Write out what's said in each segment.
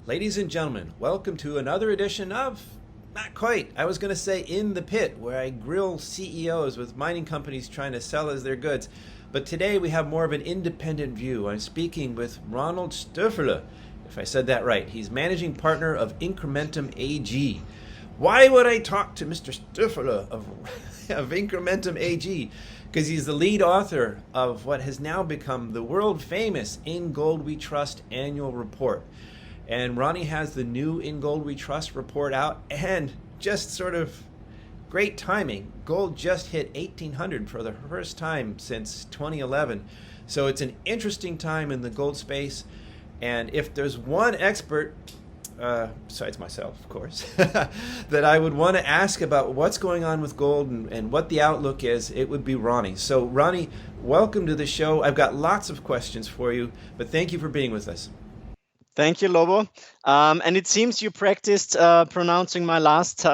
Ladies and gentlemen, welcome to another edition of, not quite, I was going to say In the Pit, where I grill CEOs with mining companies trying to sell us their goods. But today we have more of an independent view. I'm speaking with Ronald Stöferle, if I said that right. He's managing partner of Incrementum AG. Why would I talk to Mr. Stöferle of Incrementum AG? Because he's the lead author of what has now become the world famous In Gold We Trust annual report. And Ronni has the new In Gold We Trust report out, and just sort of great timing. Gold just hit 1800 for the first time since 2011. So it's an interesting time in the gold space. And if there's one expert, besides myself, of course, that I would want to ask about what's going on with gold and what the outlook is, it would be Ronni. So Ronni, welcome to the show. I've got lots of questions for you, but thank you for being with us. Thank you, Lobo. And it seems you practiced pronouncing my last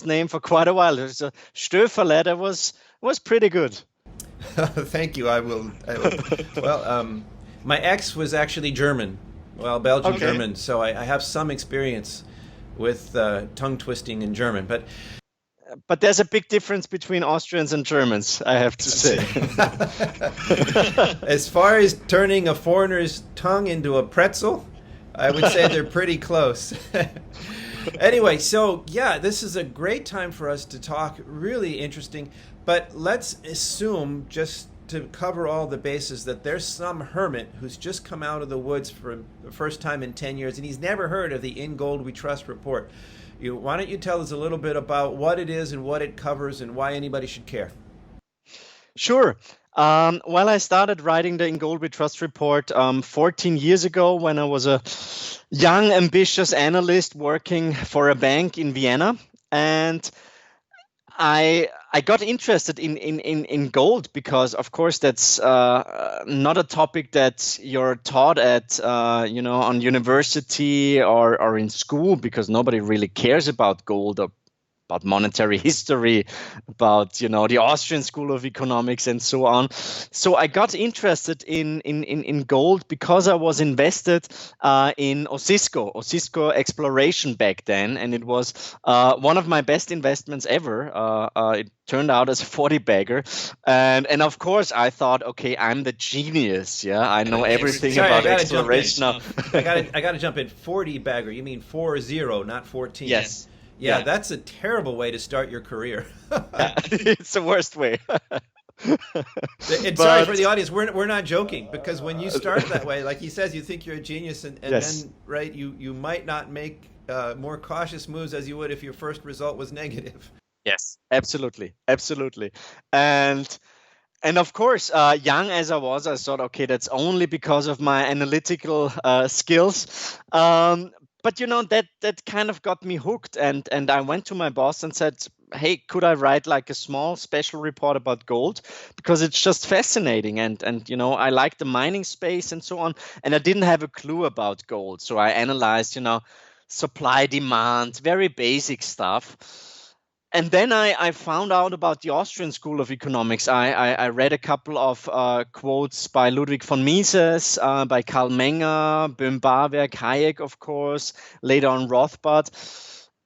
name for quite a while. So Stöferle, that was pretty good. Thank you. I will. Well, my ex was actually German. Well, Belgian Okay. German. So I have some experience with tongue twisting in German. But there's a big difference between Austrians and Germans, I have to say. As far as turning a foreigner's tongue into a pretzel, I would say they're pretty close. Anyway, so yeah, this is a great time for us to talk. Really interesting. But let's assume, just to cover all the bases, that there's some hermit who's just come out of the woods for the first time in 10 years, and he's never heard of the In Gold We Trust report. Why don't you tell us a little bit about what it is and what it covers and why anybody should care? Sure. Well, I started writing the In Gold We Trust report 14 years ago when I was a young, ambitious analyst working for a bank in Vienna. And I got interested in gold because, of course, that's not a topic that you're taught at on university or in school, because nobody really cares about gold or about monetary history, about the Austrian School of Economics and so on. So I got interested in gold because I was invested in Osisco exploration back then, and it was one of my best investments ever. It turned out as a 40 bagger, and of course I thought, okay, I'm the genius. Yeah, I know everything Sorry, about I gotta exploration now. I gotta jump in. 40 bagger. You mean 40, not 14? Yes. Yeah, Yeah. that's a terrible way to start your career. It's the worst way. And sorry for the audience, we're not joking, because when you start that way, like he says, you think you're a genius, and Yes. then right, you might not make more cautious moves as you would if your first result was negative. Yes, absolutely, absolutely. And of course, young as I was, I thought, okay, that's only because of my analytical skills. But that kind of got me hooked, and I went to my boss and said, hey, could I write like a small special report about gold, because it's just fascinating, and I like the mining space and so on, and I didn't have a clue about gold, so I analyzed supply, demand, very basic stuff. And then I found out about the Austrian School of Economics. I read a couple of quotes by Ludwig von Mises, by Karl Menger, Böhm-Bawerk, Hayek, of course, later on Rothbard.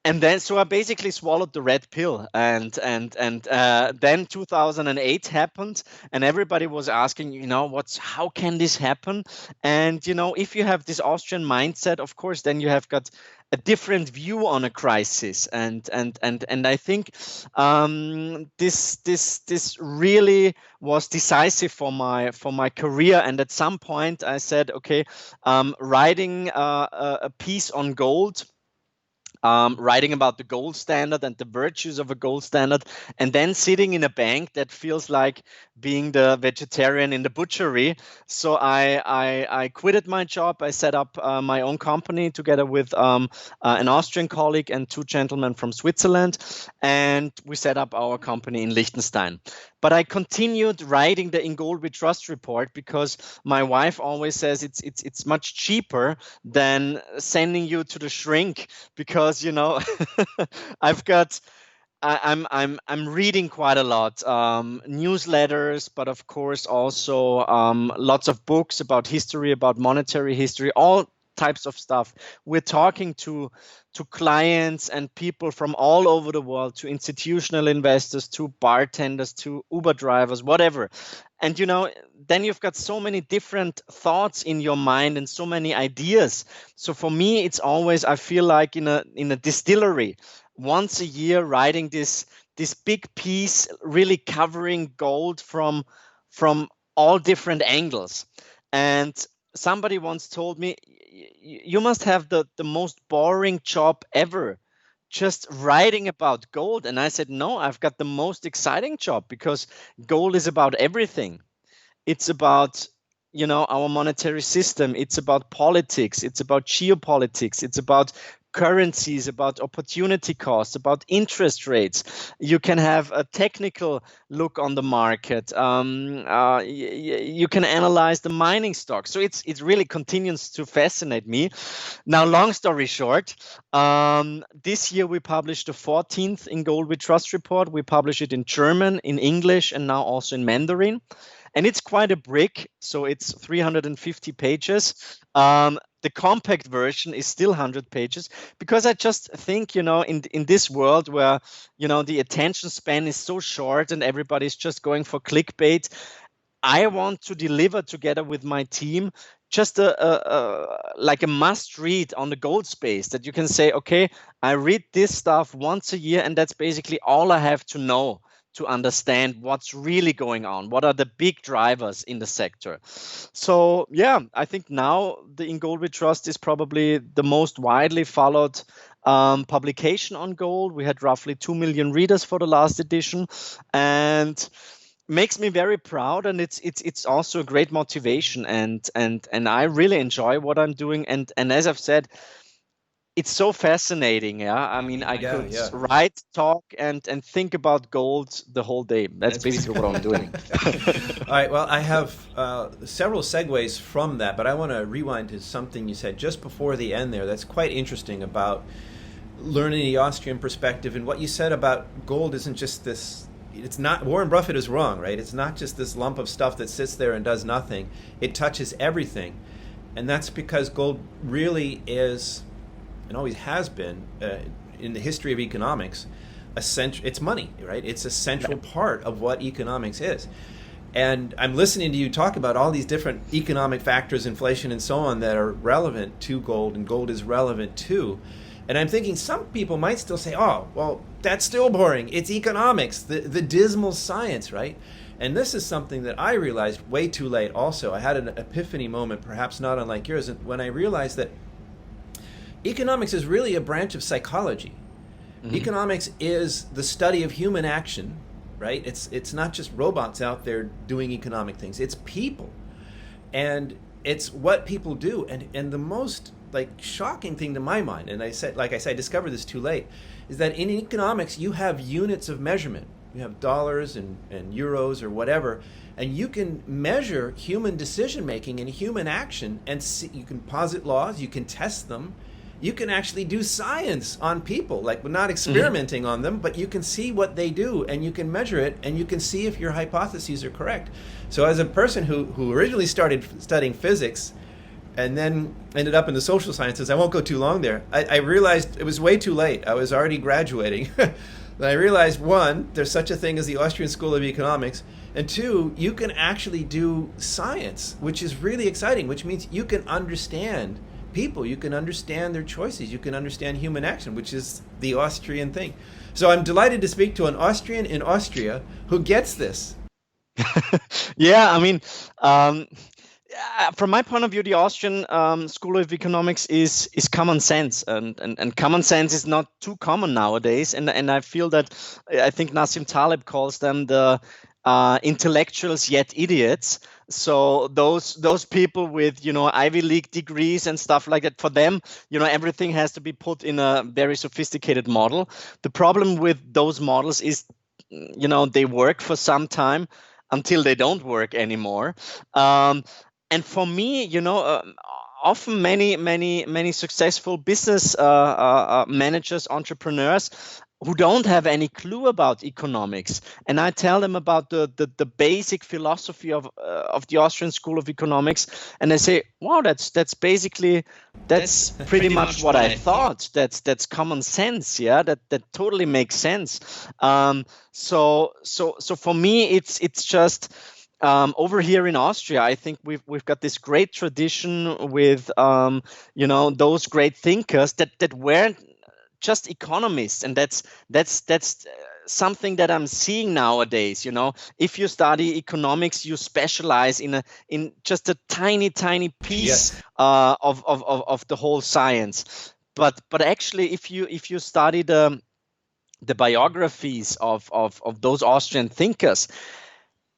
And then, so I basically swallowed the red pill, and then 2008 happened, and everybody was asking, how can this happen? And if you have this Austrian mindset, of course, then you have got a different view on a crisis, and I think this really was decisive for my career. And at some point, I said, okay, writing a piece on gold. Writing about the gold standard and the virtues of a gold standard, and then sitting in a bank, that feels like being the vegetarian in the butchery. So I quitted my job. I set up my own company together with an Austrian colleague and two gentlemen from Switzerland, and we set up our company in Liechtenstein. But I continued writing the In Gold We Trust report because my wife always says it's much cheaper than sending you to the shrink, because I'm reading quite a lot, newsletters, but of course also lots of books about history, about monetary history, all types of stuff. We're talking to clients and people from all over the world, to institutional investors, to bartenders, to Uber drivers, whatever. And then you've got so many different thoughts in your mind and so many ideas. So for me, it's always, I feel like in a distillery, once a year, writing this big piece, really covering gold from all different angles. And somebody once told me, you must have the most boring job ever, just writing about gold. And I said, no, I've got the most exciting job, because gold is about everything. It's about our monetary system. It's about politics. It's about geopolitics. It's about currencies, about opportunity costs, about interest rates. You can have a technical look on the market. You can analyze the mining stock. So it really continues to fascinate me. Now, long story short, this year we published the 14th In Gold We Trust report. We publish it in German, in English, and now also in Mandarin. And it's quite a brick, so it's 350 pages. The compact version is still 100 pages, because I just think, in this world where, the attention span is so short and everybody's just going for clickbait, I want to deliver together with my team just like a must read on the gold space, that you can say, okay, I read this stuff once a year, and that's basically all I have to know to understand what's really going on. What are the big drivers in the sector? So yeah, I think now the In Gold We Trust is probably the most widely followed publication on gold. We had roughly 2 million readers for the last edition, and makes me very proud, and it's also a great motivation, and I really enjoy what I'm doing, and as I've said, it's so fascinating. Yeah, I mean, I could write, talk, and think about gold the whole day. That's basically what I'm doing. All right, well, I have several segues from that, but I want to rewind to something you said just before the end there that's quite interesting about learning the Austrian perspective. And what you said about gold isn't just this, it's not, Warren Buffett is wrong, right? It's not just this lump of stuff that sits there and does nothing. It touches everything. And that's because gold really is, and always has been, in the history of economics, it's money, right? It's a central part of what economics is. And I'm listening to you talk about all these different economic factors, inflation and so on, that are relevant to gold, and gold is relevant too. And I'm thinking some people might still say, oh, well, that's still boring. It's economics, the dismal science, right? And this is something that I realized way too late also. I had an epiphany moment, perhaps not unlike yours, when I realized that economics is really a branch of psychology. Mm-hmm. Economics is the study of human action, right? It's not just robots out there doing economic things. It's people. And it's what people do. And the most shocking thing to my mind, and I discovered this too late, is that in economics you have units of measurement. You have dollars and euros or whatever, and you can measure human decision making and human action, and you can posit laws, you can test them, you can actually do science on people, we're not experimenting on them, but you can see what they do, and you can measure it, and you can see if your hypotheses are correct. So as a person who originally started studying physics and then ended up in the social sciences, I won't go too long there, I realized it was way too late. I was already graduating. And I realized, one, there's such a thing as the Austrian School of Economics, and two, you can actually do science, which is really exciting, which means you can understand people, you can understand their choices, you can understand human action, which is the Austrian thing. So I'm delighted to speak to an Austrian in Austria who gets this. Yeah, I mean, from my point of view, the Austrian School of Economics is common sense, and common sense is not too common nowadays. And I feel that, I think Nassim Taleb calls them the intellectuals yet idiots. So those people with Ivy League degrees and stuff like that, for them, everything has to be put in a very sophisticated model. The problem with those models is, they work for some time until they don't work anymore. And for me, often many successful business managers, entrepreneurs, who don't have any clue about economics, and I tell them about the basic philosophy of the Austrian School of Economics, and they say, "Wow, that's basically that's pretty much what I thought. That's common sense, yeah. That totally makes sense." So for me, it's just. Over here in Austria, I think we've got this great tradition with those great thinkers that weren't just economists, and that's something that I'm seeing nowadays. If you study economics, you specialize in just a tiny piece of the whole science. But actually, if you study the biographies of those Austrian thinkers,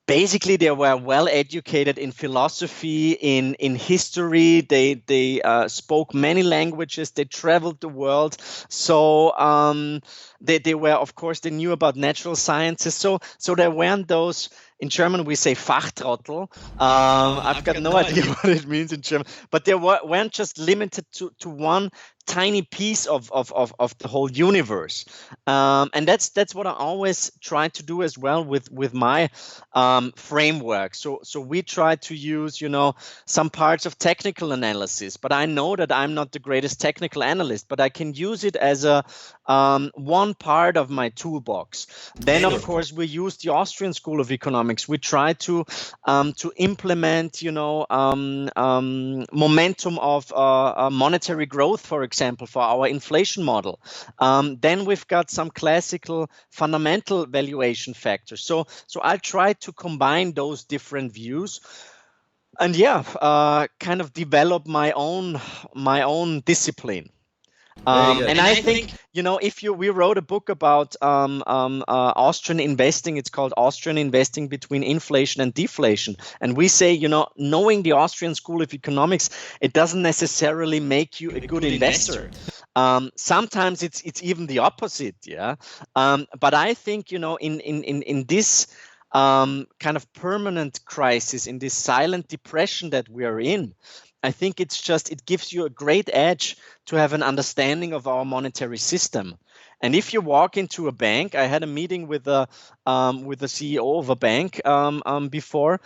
basically they were well educated in philosophy, in history. They spoke many languages. They traveled the world. So they were, of course, they knew about natural sciences. So there weren't those. In German, we say Fachtrottel. I've got no idea what it means in German, but they weren't just limited to one tiny piece of the whole universe. And that's what I always try to do as well with my framework. So we try to use, some parts of technical analysis, but I know that I'm not the greatest technical analyst, but I can use it as a one part of my toolbox. Then, of course, we use the Austrian School of Economics. We try to implement, momentum of monetary growth, for example, for our inflation model. Then we've got some classical fundamental valuation factors. So I try to combine those different views, and kind of develop my own discipline. And I think, we wrote a book about Austrian investing. It's called Austrian Investing Between Inflation and Deflation. And we say, knowing the Austrian School of Economics, it doesn't necessarily make you a good investor. Sometimes it's even the opposite. Yeah. But I think, in this kind of permanent crisis, in this silent depression that we are in, I think it gives you a great edge to have an understanding of our monetary system. And if you walk into a bank, I had a meeting with the CEO of a bank before,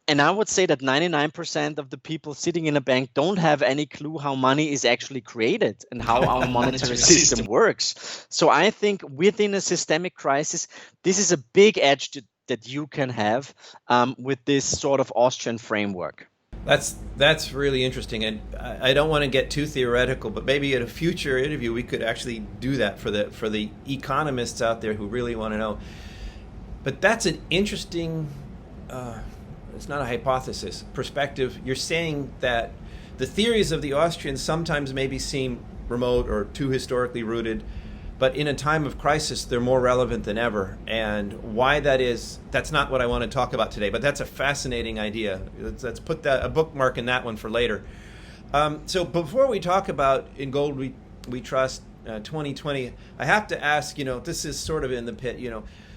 and I would say that 99% of the people sitting in a bank don't have any clue how money is actually created and how our monetary system works. So I think within a systemic crisis, this is a big edge that you can have with this sort of Austrian framework. That's really interesting, and I don't want to get too theoretical, but maybe in a future interview we could actually do that for the economists out there who really want to know. But that's an interesting, it's not a hypothesis, perspective. You're saying that the theories of the Austrians sometimes maybe seem remote or too historically rooted, but in a time of crisis, they're more relevant than ever. And why that is, that's not what I want to talk about today, but that's a fascinating idea. Let's put a bookmark in that one for later. So before we talk about In Gold We Trust 2020, I have to ask, this is sort of in the pit,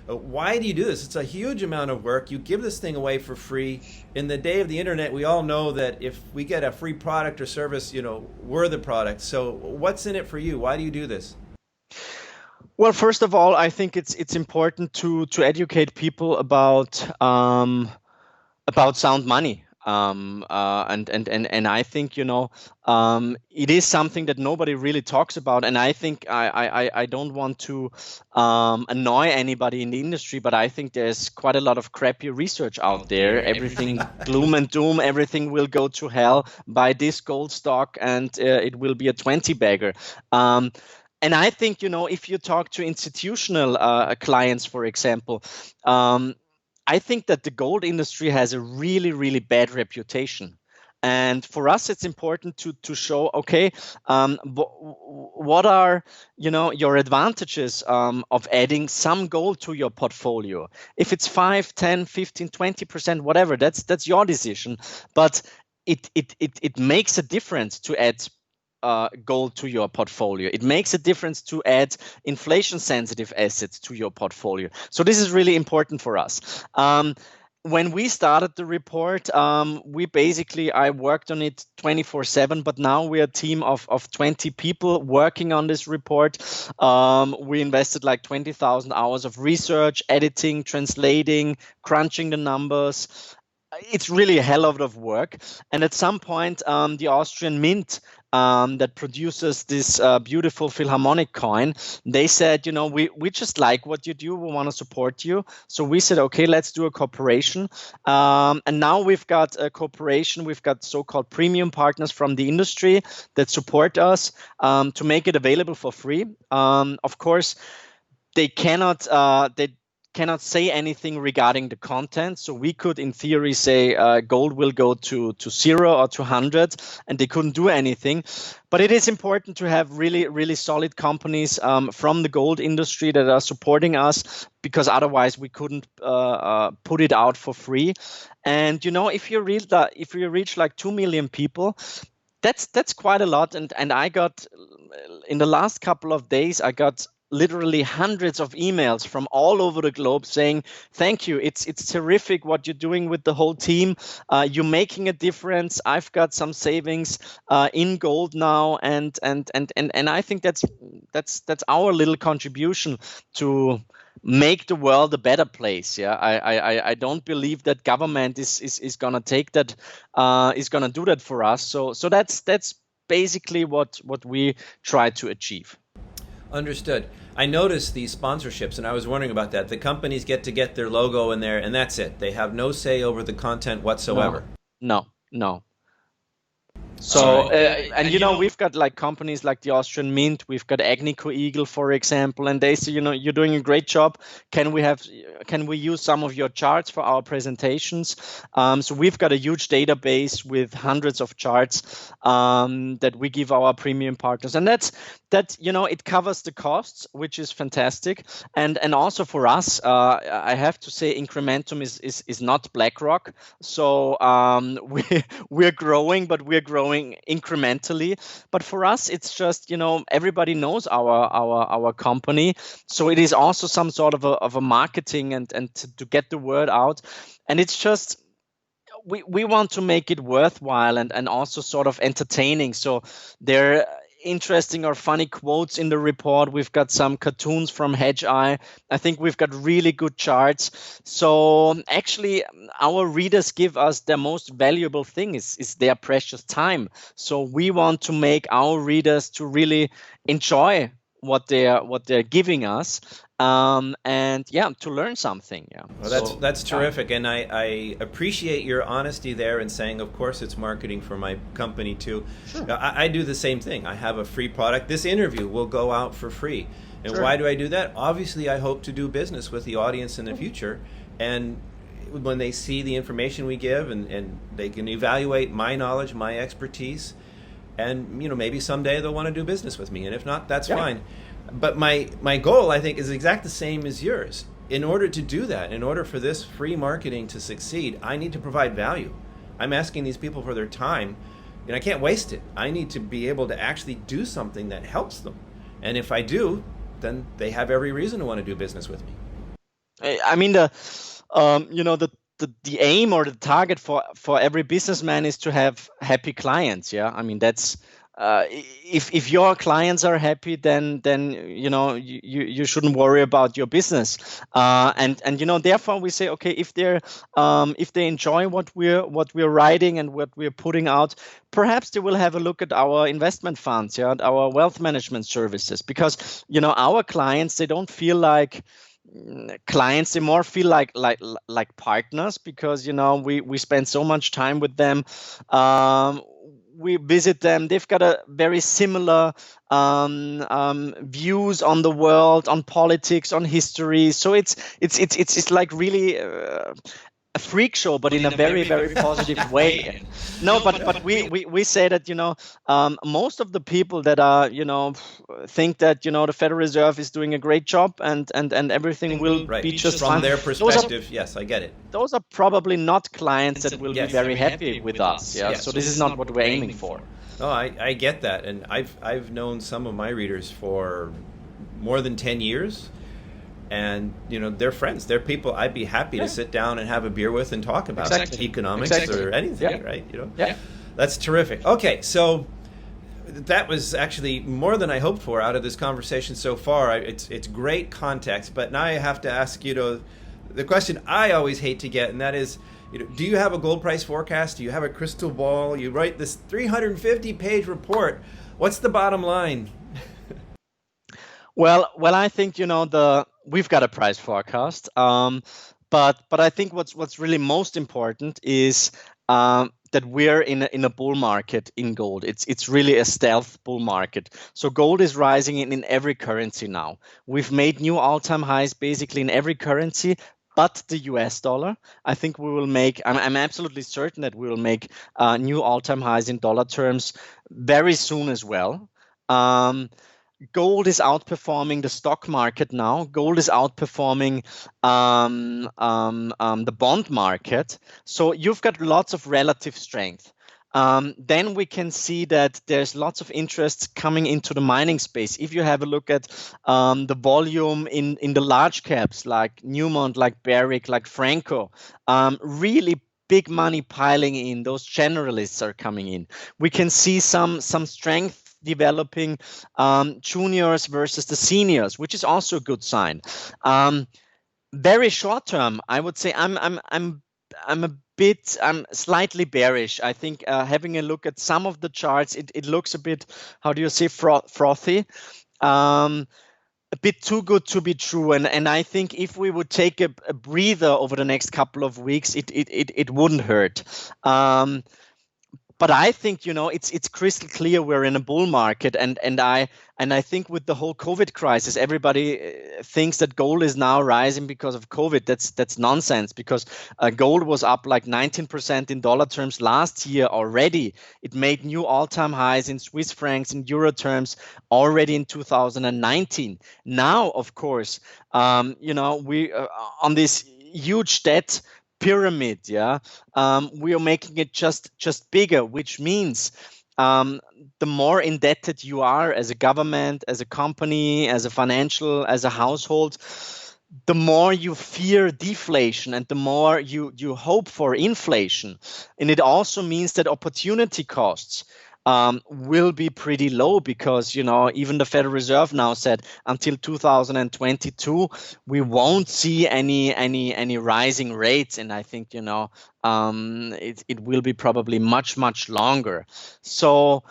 why do you do this? It's a huge amount of work. You give this thing away for free. In the day of the internet, we all know that if we get a free product or service, we're the product. So what's in it for you? Why do you do this? Well, first of all, I think it's important to educate people about sound money. And I think it is something that nobody really talks about. And I think I don't want to annoy anybody in the industry, but I think there's quite a lot of crappy research out there. Everything gloom and doom. Everything will go to hell. Buy this gold stock, and it will be a 20-bagger. And I think, if you talk to institutional clients, for example, I think that the gold industry has a really, really bad reputation. And for us, it's important to show, okay, what are, your advantages of adding some gold to your portfolio? If it's 5, 10, 15, 20%, whatever, that's your decision. But it makes a difference to add gold to your portfolio. It makes a difference to add inflation-sensitive assets to your portfolio. So this is really important for us. when we started the report, I worked on it 24/7, but now we're a team of 20 people working on this report. We invested like 20,000 hours of research, editing, translating, crunching the numbers. It's really a hell of work. And at some point, the Austrian Mint, that produces this beautiful Philharmonic coin, they said, we just like what you do. We want to support you. So we said, okay, let's do a cooperation. And now we've got a cooperation. We've got so-called premium partners from the industry that support us to make it available for free. Of course, they cannot say anything regarding the content. So we could, in theory, say gold will go to 0 or to 100, and they couldn't do anything. But it is important to have really, really solid companies from the gold industry that are supporting us, because otherwise we couldn't put it out for free. And if you reach like 2 million people, that's quite a lot. And I got, in the last couple of days, I got literally hundreds of emails from all over the globe saying, thank you, it's terrific what you're doing with the whole team, you're making a difference, I've got some savings in gold now, and I think that's our little contribution to make the world a better place. I don't believe that government is gonna take that, is gonna do that for us. So that's basically what we try to achieve. Understood. I noticed these sponsorships, and I was wondering about that. The companies get their logo in there, and that's it. They have no say over the content whatsoever. No. So, we've got like companies like the Austrian Mint, we've got Agnico Eagle, for example, and they say, you're doing a great job. Can we use some of your charts for our presentations? So we've got a huge database with hundreds of charts that we give our premium partners, and that it covers the costs, which is fantastic. And also for us, I have to say, Incrementum is not BlackRock. So we're growing, but we're growing incrementally. But for us, it's just, everybody knows our company. So it is also some sort of a marketing and to get the word out. And it's just, we want to make it worthwhile and also sort of entertaining. So there interesting or funny quotes in the report. We've got some cartoons from Hedgeye. I think we've got really good charts. So actually, our readers give us their most valuable thing is their precious time. So we want to make our readers to really enjoy what they're giving us, and to learn something. Well, that's terrific, and I appreciate your honesty there in saying, of course, it's marketing for my company too. Sure. I do the same thing. I have a free product. This interview will go out for free. And Sure. Why do I do that? Obviously, I hope to do business with the audience in the future, and when they see the information we give, and they can evaluate my knowledge, my expertise, and maybe someday they'll want to do business with me, and if not, that's fine. But my goal, I think, is exact the same as yours. In order to do that, in order for this free marketing to succeed, I need to provide value. I'm asking these people for their time, and I can't waste it. I need to be able to actually do something that helps them, and if I do, then they have every reason to want to do business with me. I mean, the aim or the target for every businessman is to have happy clients. I mean, that's if your clients are happy, then you shouldn't worry about your business. And therefore we say, okay, if they enjoy what we're writing and what we're putting out, perhaps they will have a look at our investment funds, at our wealth management services, because our clients, they don't feel like clients, they more feel like partners, because we spend so much time with them. We visit them. They've got a very similar views on the world, on politics, on history. So it's like really a freak show, but in a very, very positive way. No, but we say that most of the people that are think that the Federal Reserve is doing a great job and everything will be just from fine. their perspective. Yes, I get it. Those are probably not clients that will be very happy with us. Yes. So this is not what we're aiming for. No, I get that, and I've known some of my readers for more than 10 years. and they're friends, they're people I'd be happy to sit down and have a beer with and talk about economics or anything, right? That's terrific. Okay, so that was actually more than I hoped for out of this conversation so far. It's great context, but now I have to ask you the question I always hate to get, and that is, do you have a gold price forecast? Do you have a crystal ball? You write this 350-page report. What's the bottom line? Well, I think we've got a price forecast, but I think what's really most important is that we're in a bull market in gold. It's really a stealth bull market. So gold is rising in every currency now. We've made new all-time highs basically in every currency, but the US dollar. I think we will make, I'm absolutely certain that we will make new all-time highs in dollar terms very soon as well. Gold is outperforming the stock market now. Gold is outperforming the bond market. So you've got lots of relative strength. Then we can see that there's lots of interest coming into the mining space. If you have a look at the volume in the large caps like Newmont, like Barrick, like Franco, really big money piling in. Those generalists are coming in. We can see some strength developing, juniors versus the seniors, which is also a good sign. Very short term, I would say I'm slightly bearish. I think having a look at some of the charts, it looks a bit, how do you say, frothy. A bit too good to be true, and I think if we would take a breather over the next couple of weeks, it wouldn't hurt. But I think it's crystal clear we're in a bull market, and I think with the whole COVID crisis, everybody thinks that gold is now rising because of COVID. That's nonsense, because gold was up like 19% in dollar terms last year already. It made new all-time highs in Swiss francs and euro terms already in 2019. Now, of course, we on this huge debt pyramid, we are making it just bigger, which means the more indebted you are as a government, as a company, as a financial, as a household, the more you fear deflation and the more you hope for inflation. And it also means that opportunity costs will be pretty low, because even the Federal Reserve now said until 2022 we won't see any rising rates, and I think it will be probably much longer. So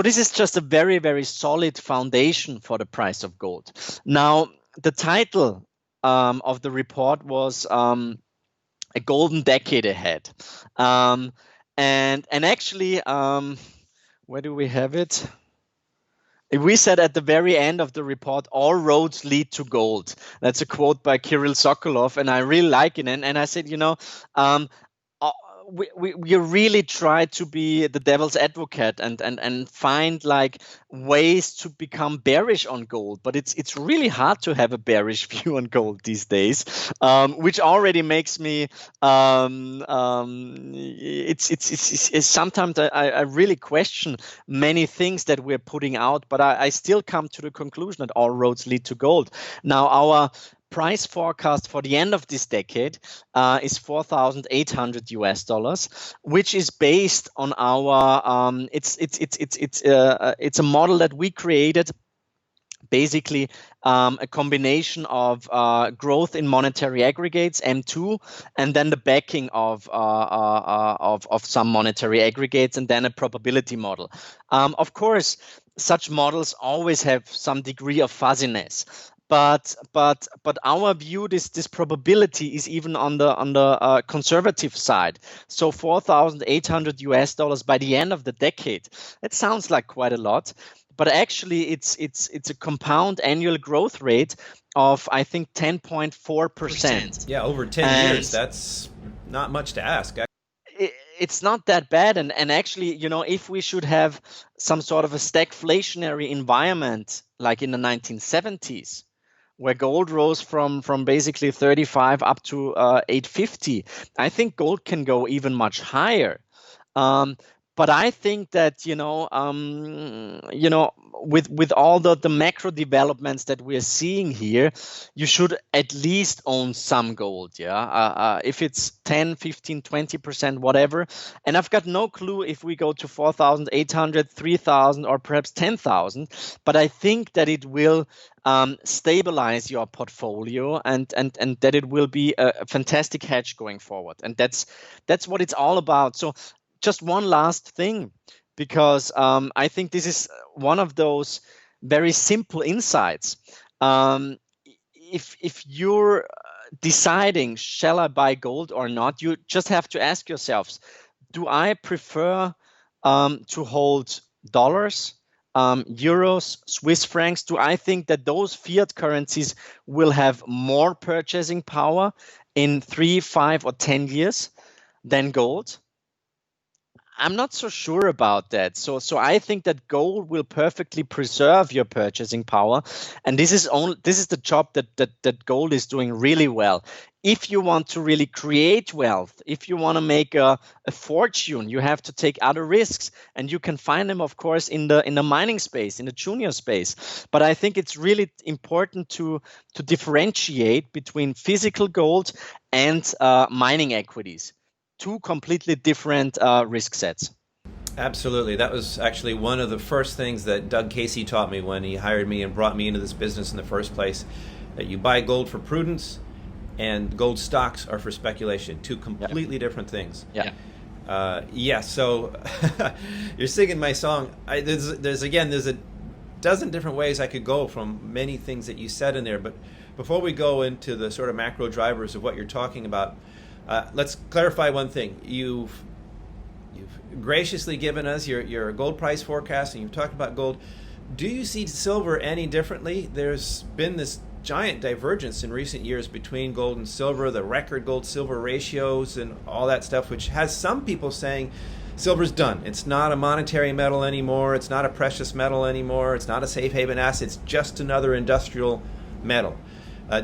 this is just a very, very solid foundation for the price of gold. Now the title of the report was a golden decade ahead, and actually. Where do we have it? We said at the very end of the report, all roads lead to gold. That's a quote by Kirill Sokolov, and I really like it. And I said, we really try to be the devil's advocate and find like ways to become bearish on gold, but it's really hard to have a bearish view on gold these days, which already makes me it's sometimes I really question many things that we're putting out, but I still come to the conclusion that all roads lead to gold. Now our price forecast for the end of this decade is $4,800, which is based on our it's a model that we created, basically a combination of growth in monetary aggregates, M2, and then the backing of some monetary aggregates, and then a probability model. Of course, such models always have some degree of fuzziness. But our view, this probability is even on the conservative side. So $4,800 by the end of the decade. It sounds like quite a lot, but actually it's a compound annual growth rate of, I think, 10.4%. Yeah, over 10 years. That's not much to ask. It's not that bad, and actually, if we should have some sort of a stagflationary environment like in the 1970s, where gold rose from basically 35 up to 850, I think gold can go even much higher. But I think that with all the macro developments that we are seeing here, you should at least own some gold. Yeah, if it's 10, 15, 20%, whatever. And I've got no clue if we go to 4,800, 3,000, or perhaps 10,000. But I think that it will stabilize your portfolio, and that it will be a fantastic hedge going forward. And that's what it's all about. So just one last thing, because I think this is one of those very simple insights. If you're deciding, shall I buy gold or not, you just have to ask yourselves, do I prefer to hold dollars, euros, Swiss francs? Do I think that those fiat currencies will have more purchasing power in 3, 5, or 10 years than gold? I'm not so sure about that. So I think that gold will perfectly preserve your purchasing power, and this is the job that gold is doing really well. If you want to really create wealth, if you want to make a fortune, you have to take other risks, and you can find them, of course, in the mining space, in the junior space. But I think it's really important to differentiate between physical gold and mining equities. Two completely different risk sets. Absolutely. That was actually one of the first things that Doug Casey taught me when he hired me and brought me into this business in the first place, that you buy gold for prudence and gold stocks are for speculation. Two completely different things. Yeah. So you're singing my song. There's a dozen different ways I could go from many things that you said in there. But before we go into the sort of macro drivers of what you're talking about, let's clarify one thing. You've graciously given us your gold price forecast, and you've talked about gold. Do you see silver any differently? There's been this giant divergence in recent years between gold and silver, the record gold-silver ratios and all that stuff, which has some people saying silver's done. It's not a monetary metal anymore. It's not a precious metal anymore. It's not a safe haven asset. It's just another industrial metal.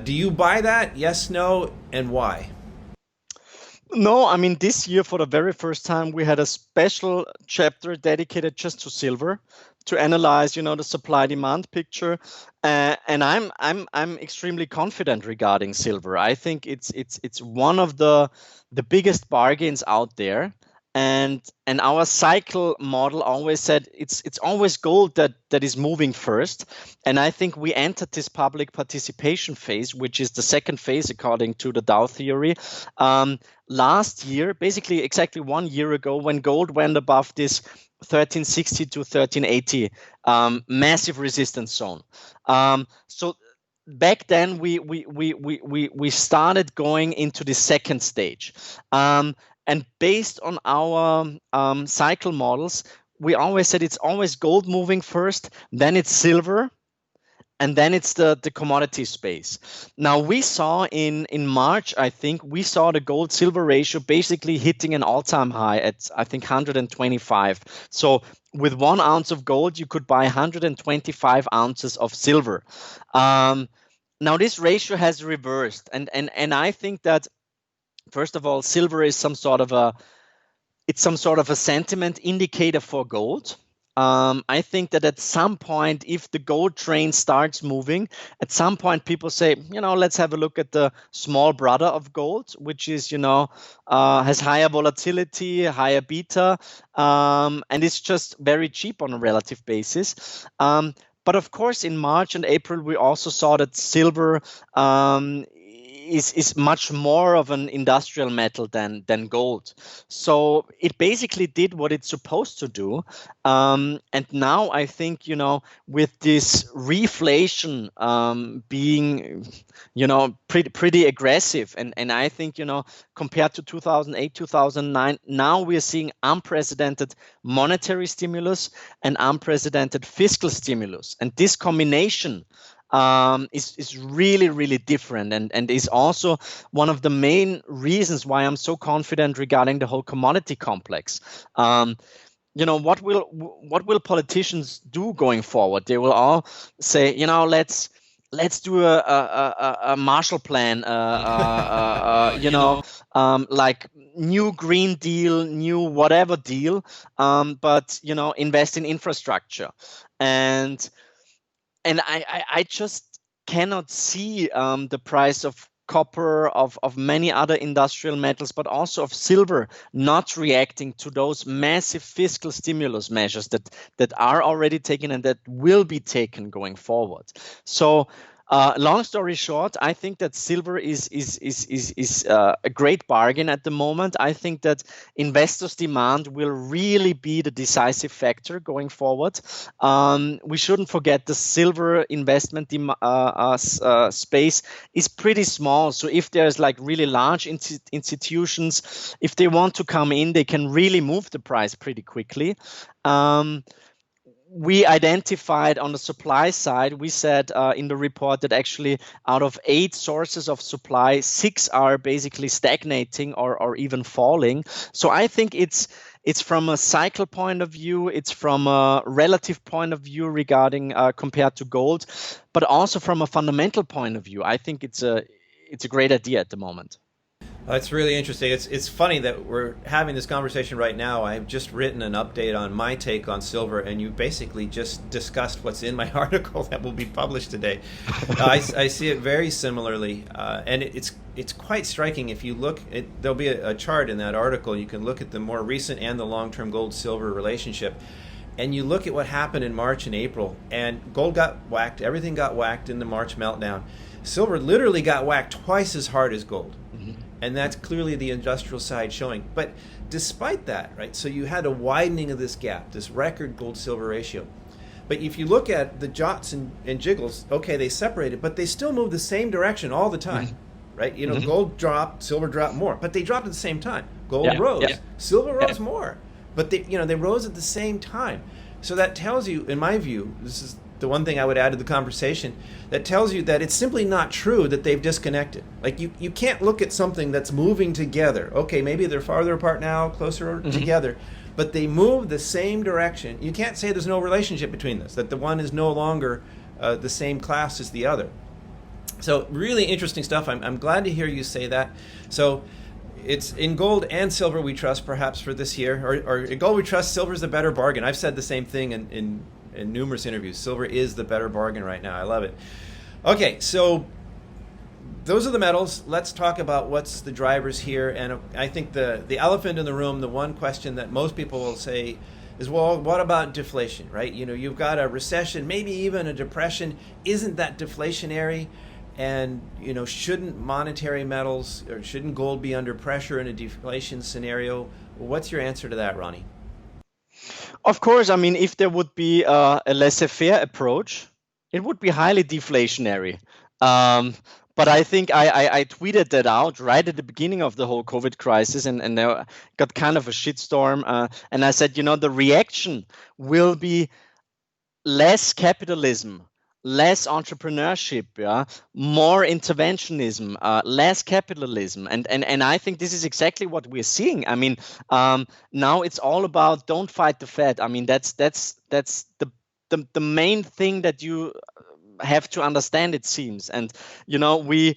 Do you buy that? Yes, no, and why? No, I mean, this year for the very first time we had a special chapter dedicated just to silver, to analyze, the supply demand picture, and I'm extremely confident regarding silver. I think it's one of the biggest bargains out there. And our cycle model always said it's always gold that is moving first. And I think we entered this public participation phase, which is the second phase according to the Dow theory, last year, basically exactly 1 year ago, when gold went above this 1360 to 1380 massive resistance zone. So back then we started going into the second stage. And based on our cycle models, we always said it's always gold moving first, then it's silver, and then it's the commodity space. Now we saw in March, I think, we saw the gold-silver ratio basically hitting an all-time high at, I think, 125. So with 1 ounce of gold, you could buy 125 ounces of silver. Now this ratio has reversed, and I think that, first of all, silver is some sort of a sentiment indicator for gold. I think that at some point, if the gold train starts moving, at some point people say, let's have a look at the small brother of gold, which is, has higher volatility, higher beta, and it's just very cheap on a relative basis. But of course, in March and April, we also saw that silver is much more of an industrial metal than gold. So it basically did what it's supposed to do. And now I think, with this reflation being, pretty aggressive, and I think, compared to 2008, 2009, now we're seeing unprecedented monetary stimulus and unprecedented fiscal stimulus. And this combination is really, really different, and is also one of the main reasons why I'm so confident regarding the whole commodity complex. What will politicians do going forward? They will all say, let's do a Marshall Plan, like new Green Deal, new whatever deal, but invest in infrastructure, and I just cannot see the price of copper, of many other industrial metals, but also of silver not reacting to those massive fiscal stimulus measures that are already taken and that will be taken going forward. So long story short, I think that silver is a great bargain at the moment. I think that investors' demand will really be the decisive factor going forward. We shouldn't forget the silver investment space is pretty small. So if there's like really large institutions, if they want to come in, they can really move the price pretty quickly. We identified on the supply side, we said in the report that actually out of 8 sources of supply, 6 are basically stagnating or even falling. So I think it's from a cycle point of view, it's from a relative point of view regarding compared to gold, but also from a fundamental point of view. I think it's a great idea at the moment. It's really interesting. It's funny that we're having this conversation right now. I've just written an update on my take on silver, and you basically just discussed what's in my article that will be published today. I see it very similarly, and it's quite striking. If you look, there'll be a chart in that article. You can look at the more recent and the long-term gold-silver relationship, and you look at what happened in March and April, and gold got whacked. Everything got whacked in the March meltdown. Silver literally got whacked twice as hard as gold. And that's clearly the industrial side showing. But despite that, right, so you had a widening of this gap, this record gold-silver ratio. But if you look at the jots and jiggles, okay, they separated, but they still move the same direction all the time, right? Gold dropped, silver dropped more, but they dropped at the same time. Gold rose, silver rose more, but they rose at the same time. So that tells you, in my view, this is the one thing I would add to the conversation, that tells you that it's simply not true that they've disconnected. Like you can't look at something that's moving together. Okay, maybe they're farther apart now, closer together, but they move the same direction. You can't say there's no relationship between this, that the one is no longer the same class as the other. So really interesting stuff. I'm glad to hear you say that. So it's in gold and silver we trust perhaps for this year, or in gold we trust, silver's the better bargain. I've said the same thing in numerous interviews. Silver is the better bargain right now. I love it. Okay, so those are the metals. Let's talk about what's the drivers here. And I think the elephant in the room, the one question that most people will say is, well, what about deflation, right? You've got a recession, maybe even a depression. Isn't that deflationary? And, shouldn't monetary metals or shouldn't gold be under pressure in a deflation scenario? What's your answer to that, Ronnie? Of course, I mean, if there would be a laissez-faire approach, it would be highly deflationary. But I think I tweeted that out right at the beginning of the whole COVID crisis, and there got kind of a shitstorm. And I said, the reaction will be less capitalism, less entrepreneurship, more interventionism, less capitalism, and I think this is exactly what we're seeing. I mean, now it's all about don't fight the Fed. I mean, that's the main thing that you have to understand, it seems. And we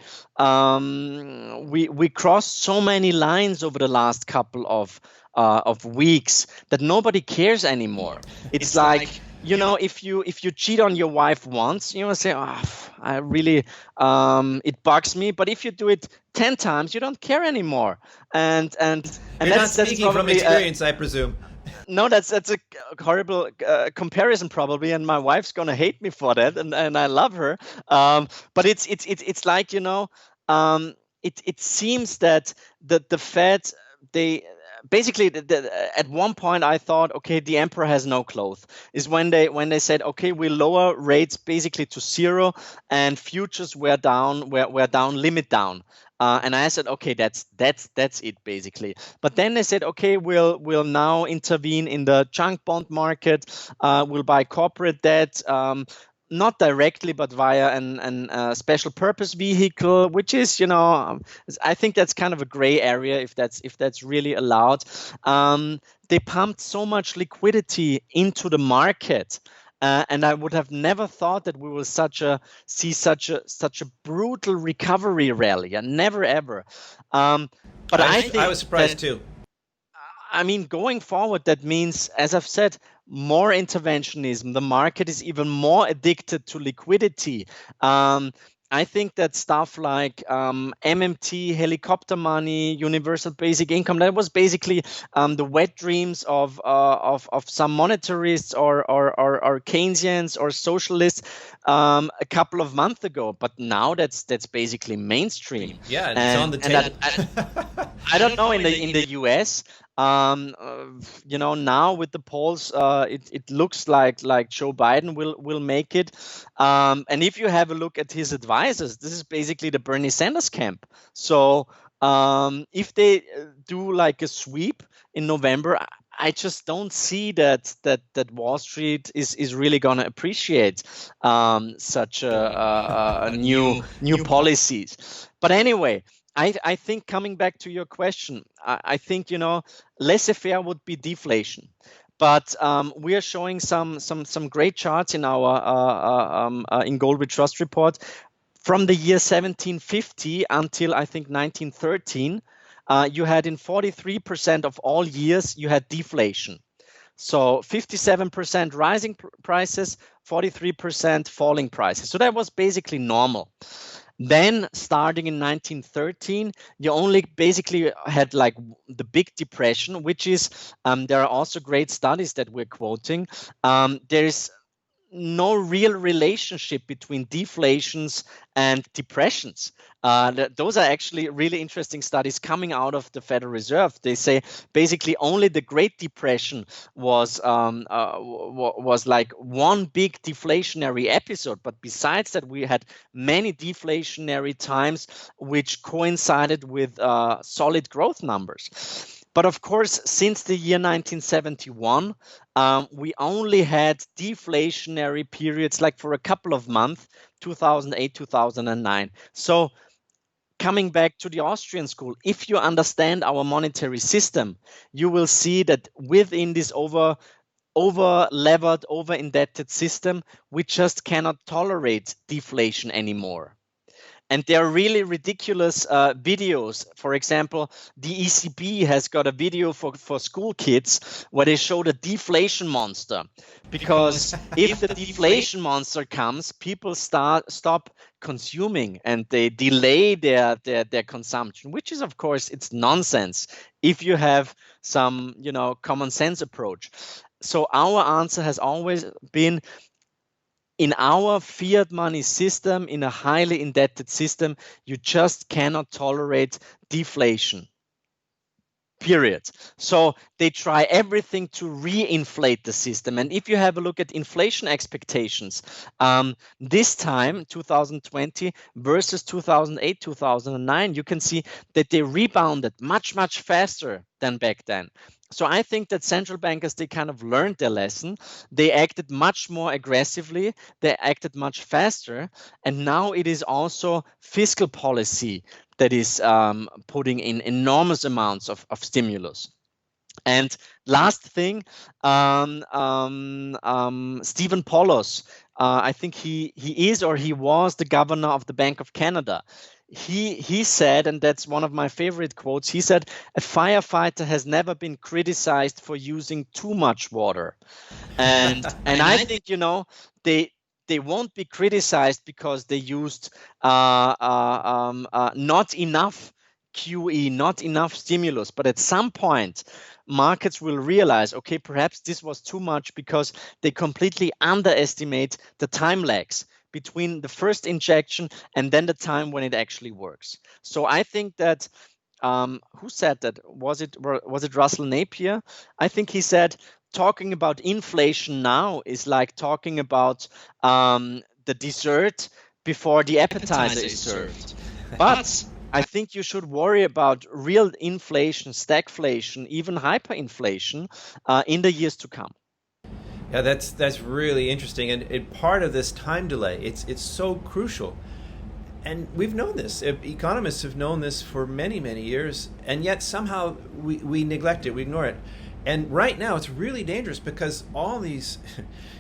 crossed so many lines over the last couple of weeks that nobody cares anymore. It's like if you cheat on your wife once, say, I really, it bugs me. But if you do it 10 times, you don't care anymore. And You're that's speaking from experience, I presume. No, that's a horrible comparison probably, and my wife's gonna hate me for that, and I love her. But it's like it seems that the Fed, they basically at one point I thought, okay, the emperor has no clothes, is when they said, okay, we lower rates basically to zero, and futures were down, limit down. And I said, okay, that's it basically. But then they said, okay, we'll now intervene in the junk bond market. We'll buy corporate debt. Not directly, but via an special purpose vehicle, which is, I think that's kind of a gray area if that's really allowed. They pumped so much liquidity into the market, and I would have never thought that we will see such a brutal recovery rally, and never ever. But I think I was surprised that, too. I mean, going forward, that means, as I've said, more interventionism. The market is even more addicted to liquidity. I think that stuff like MMT, helicopter money, universal basic income, that was basically the wet dreams of some monetarists or Keynesians or socialists a couple of months ago. But now that's basically mainstream. Yeah, and it's on the table. I don't know in the US. Now with the polls, it looks like Joe Biden will make it. And if you have a look at his advisors, this is basically the Bernie Sanders camp. So if they do like a sweep in November, I just don't see that Wall Street is really going to appreciate such a new policies. But anyway, I think, coming back to your question, I think, laissez-faire would be deflation. But we are showing some great charts in our in Gold with Trust report from the year 1750 until, I think, 1913. You had, in 43% of all years, you had deflation. So 57% rising prices, 43% falling prices. So that was basically normal. Then, starting in 1913, you only basically had like the big depression, which is, there are also great studies that we're quoting. There is no real relationship between deflations and depressions. Those are actually really interesting studies coming out of the Federal Reserve. They say basically only the Great Depression was like one big deflationary episode. But besides that, we had many deflationary times which coincided with solid growth numbers. But of course, since the year 1971, we only had deflationary periods like for a couple of months, 2008, 2009. So coming back to the Austrian school, if you understand our monetary system, you will see that within this over-levered, over-indebted system, we just cannot tolerate deflation anymore. And there are really ridiculous videos. For example, the ECB has got a video for school kids where they show the deflation monster. Because if the deflation monster comes, people stop consuming and they delay their consumption, which is, of course, it's nonsense if you have some, common sense approach. So our answer has always been, in our fiat money system, in a highly indebted system, you just cannot tolerate deflation. Period. So they try everything to reinflate the system. And if you have a look at inflation expectations, this time, 2020 versus 2008, 2009, you can see that they rebounded much, much faster than back then. So I think that central bankers, they kind of learned their lesson. They acted much more aggressively. They acted much faster. And now it is also fiscal policy that is putting in enormous amounts of stimulus. And last thing, Stephen Poloz, I think he is or he was the governor of the Bank of Canada. He said, and that's one of my favorite quotes, he said, a firefighter has never been criticized for using too much water. And I think, they won't be criticized because they used not enough QE, not enough stimulus. But at some point, markets will realize, okay, perhaps this was too much because they completely underestimate the time lags between the first injection and then the time when it actually works. So I think that, who said that? Was it Russell Napier? I think he said, talking about inflation now is like talking about the dessert before the appetizer is served. But I think you should worry about real inflation, stagflation, even hyperinflation in the years to come. Yeah, that's really interesting, and part of this time delay, it's so crucial. And we've known this. Economists have known this for many, many years, and yet somehow we neglect it, we ignore it. And right now, it's really dangerous because all these,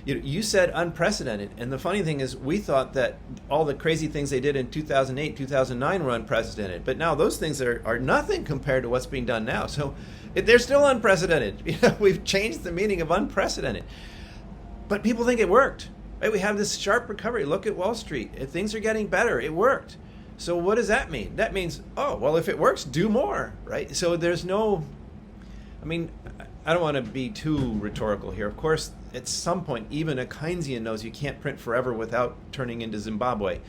you said unprecedented. And the funny thing is, we thought that all the crazy things they did in 2008, 2009 were unprecedented. But now those things are nothing compared to what's being done now. So they're still unprecedented. We've changed the meaning of unprecedented. But people think it worked. Right? We have this sharp recovery. Look at Wall Street. If things are getting better, it worked. So what does that mean? That means, oh, well, if it works, do more, right? So there's no, I mean, I don't want to be too rhetorical here. Of course, at some point, even a Keynesian knows you can't print forever without turning into Zimbabwe.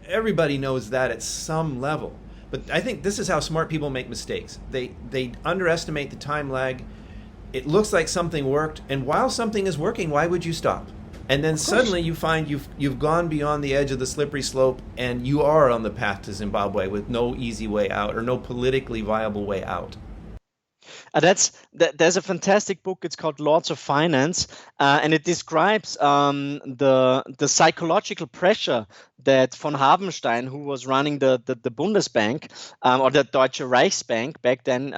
Everybody knows that at some level. But I think this is how smart people make mistakes. They underestimate the time lag. It looks like something worked, and while something is working, why would you stop? And then suddenly you find you've gone beyond the edge of the slippery slope, and you are on the path to Zimbabwe with no easy way out or no politically viable way out. There's a fantastic book. It's called Lords of Finance, and it describes the psychological pressure that von Habenstein, who was running the Bundesbank or the Deutsche Reichsbank back then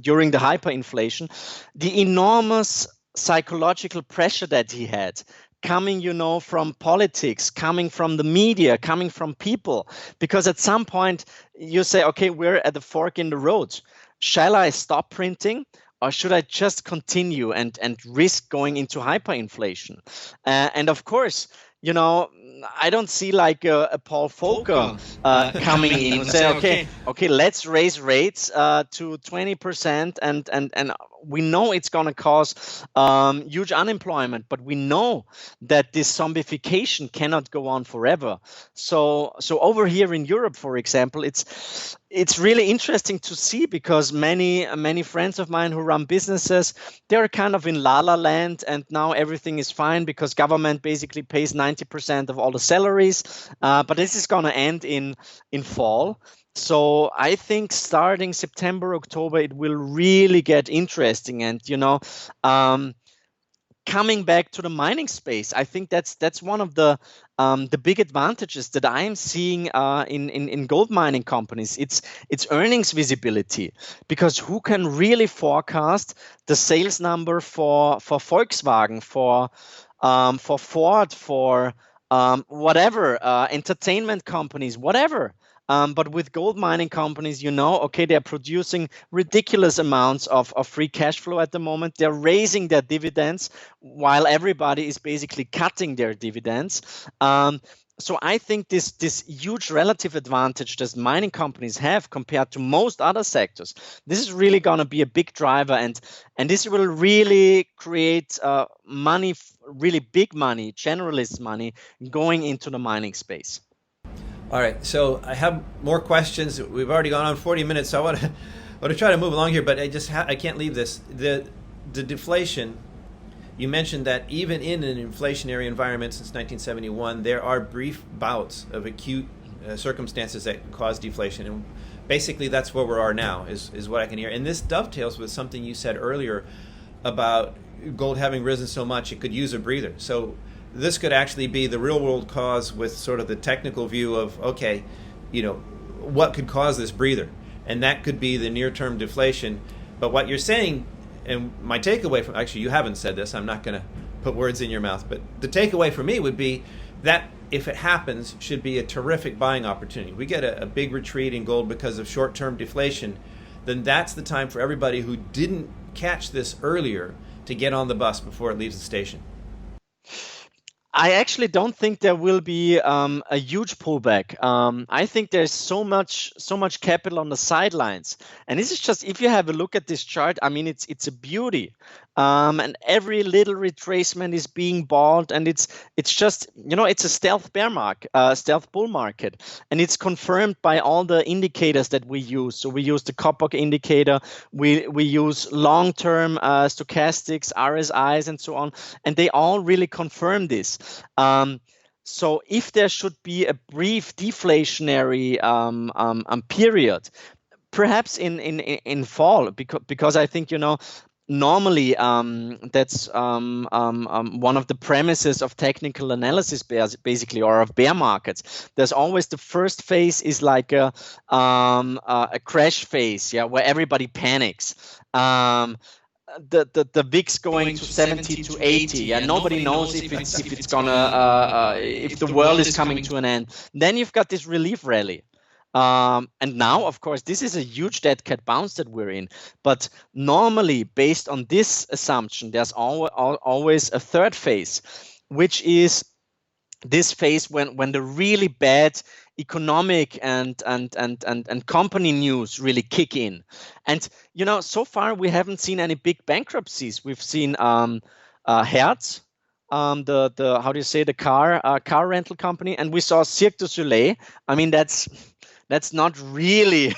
during the hyperinflation, the enormous psychological pressure that he had coming, from politics, coming from the media, coming from people, because at some point you say, okay, we're at the fork in the road. Shall I stop printing, or should I just continue and risk going into hyperinflation? And of course, I don't see like a Paul Volcker coming in and say, okay, let's raise rates to 20%, and we know it's going to cause huge unemployment, but we know that this zombification cannot go on forever. So over here in Europe, for example, it's really interesting to see, because many friends of mine who run businesses, they're kind of in la la land, and now everything is fine because government basically pays 90% of all the salaries. But this is going to end in fall. So I think starting September, October, it will really get interesting. And, coming back to the mining space, I think that's one of the big advantages that I'm seeing in gold mining companies. It's earnings visibility, because who can really forecast the sales number for Volkswagen, for Ford, for whatever, entertainment companies, whatever. But with gold mining companies, they're producing ridiculous amounts of free cash flow at the moment. They're raising their dividends while everybody is basically cutting their dividends. So I think this huge relative advantage that mining companies have compared to most other sectors, this is really going to be a big driver, and this will really create money, really big money, generalist money going into the mining space. All right, so I have more questions. We've already gone on 40 minutes, so I want to try to move along here, but I can't leave this. The deflation, you mentioned that even in an inflationary environment since 1971, there are brief bouts of acute circumstances that cause deflation, and basically that's where we are now, is what I can hear. And this dovetails with something you said earlier about gold having risen so much it could use a breather. So this could actually be the real world cause with sort of the technical view of, okay, what could cause this breather? And that could be the near term deflation. But what you're saying, and my takeaway from, actually you haven't said this, I'm not going to put words in your mouth, but the takeaway for me would be that if it happens, should be a terrific buying opportunity. We get a big retreat in gold because of short term deflation, then that's the time for everybody who didn't catch this earlier to get on the bus before it leaves the station. I actually don't think there will be a huge pullback. I think there's so much capital on the sidelines, and this is just, if you have a look at this chart, I mean, it's a beauty, and every little retracement is being bought, and it's just, it's a stealth bull market, and it's confirmed by all the indicators that we use. So we use the copper indicator, we use long-term stochastics, RSIs, and so on, and they all really confirm this. So if there should be a brief deflationary period, perhaps in fall, because I think, normally that's one of the premises of technical analysis, basically, or of bear markets. There's always the first phase is like a crash phase, yeah, where everybody panics. The VIX going to 70 to 80. Yeah, nobody knows if it's gonna if the world is coming to an end. Then you've got this relief rally. And now, of course, this is a huge dead cat bounce that we're in. But normally, based on this assumption, there's always a third phase, which is this phase when the really bad economic and company news really kick in. And so far we haven't seen any big bankruptcies. We've seen Hertz, the how do you say, the car rental company, and we saw Cirque du Soleil. I mean, that's not really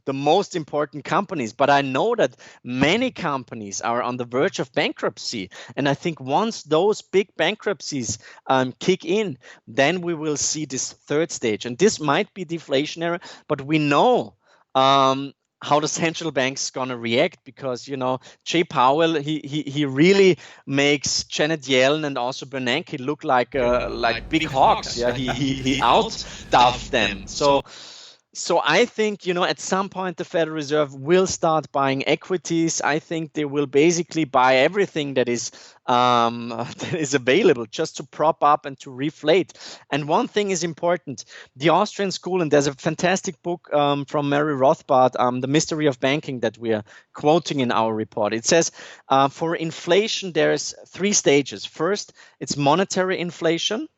the most important companies, but I know that many companies are on the verge of bankruptcy. And I think once those big bankruptcies kick in, then we will see this third stage. And this might be deflationary, but we know how the central bank's gonna react, because Jay Powell, he really makes Janet Yellen and also Bernanke look like big hawks. Yeah, he outstuffed them. So I think, at some point the Federal Reserve will start buying equities. I think they will basically buy everything that is available just to prop up and to reflate. And one thing is important: the Austrian school, and there's a fantastic book from Mary Rothbard, The Mystery of Banking, that we are quoting in our report. It says for inflation, there's 3 stages. First, it's monetary inflation.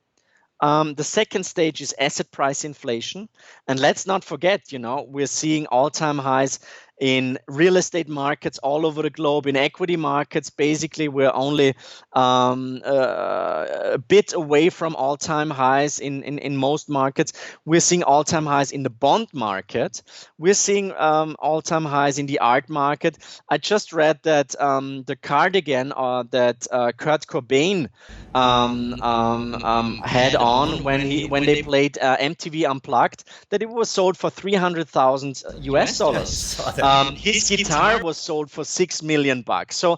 The second stage is asset price inflation. And let's not forget, we're seeing all-time highs in real estate markets all over the globe. In equity markets, basically, we're only a bit away from all-time highs in most markets. We're seeing all-time highs in the bond market. We're seeing all-time highs in the art market. I just read that the cardigan that Kurt Cobain had on when they played MTV Unplugged, that it was sold for $300,000 US dollars. His guitar was sold for $6 million. So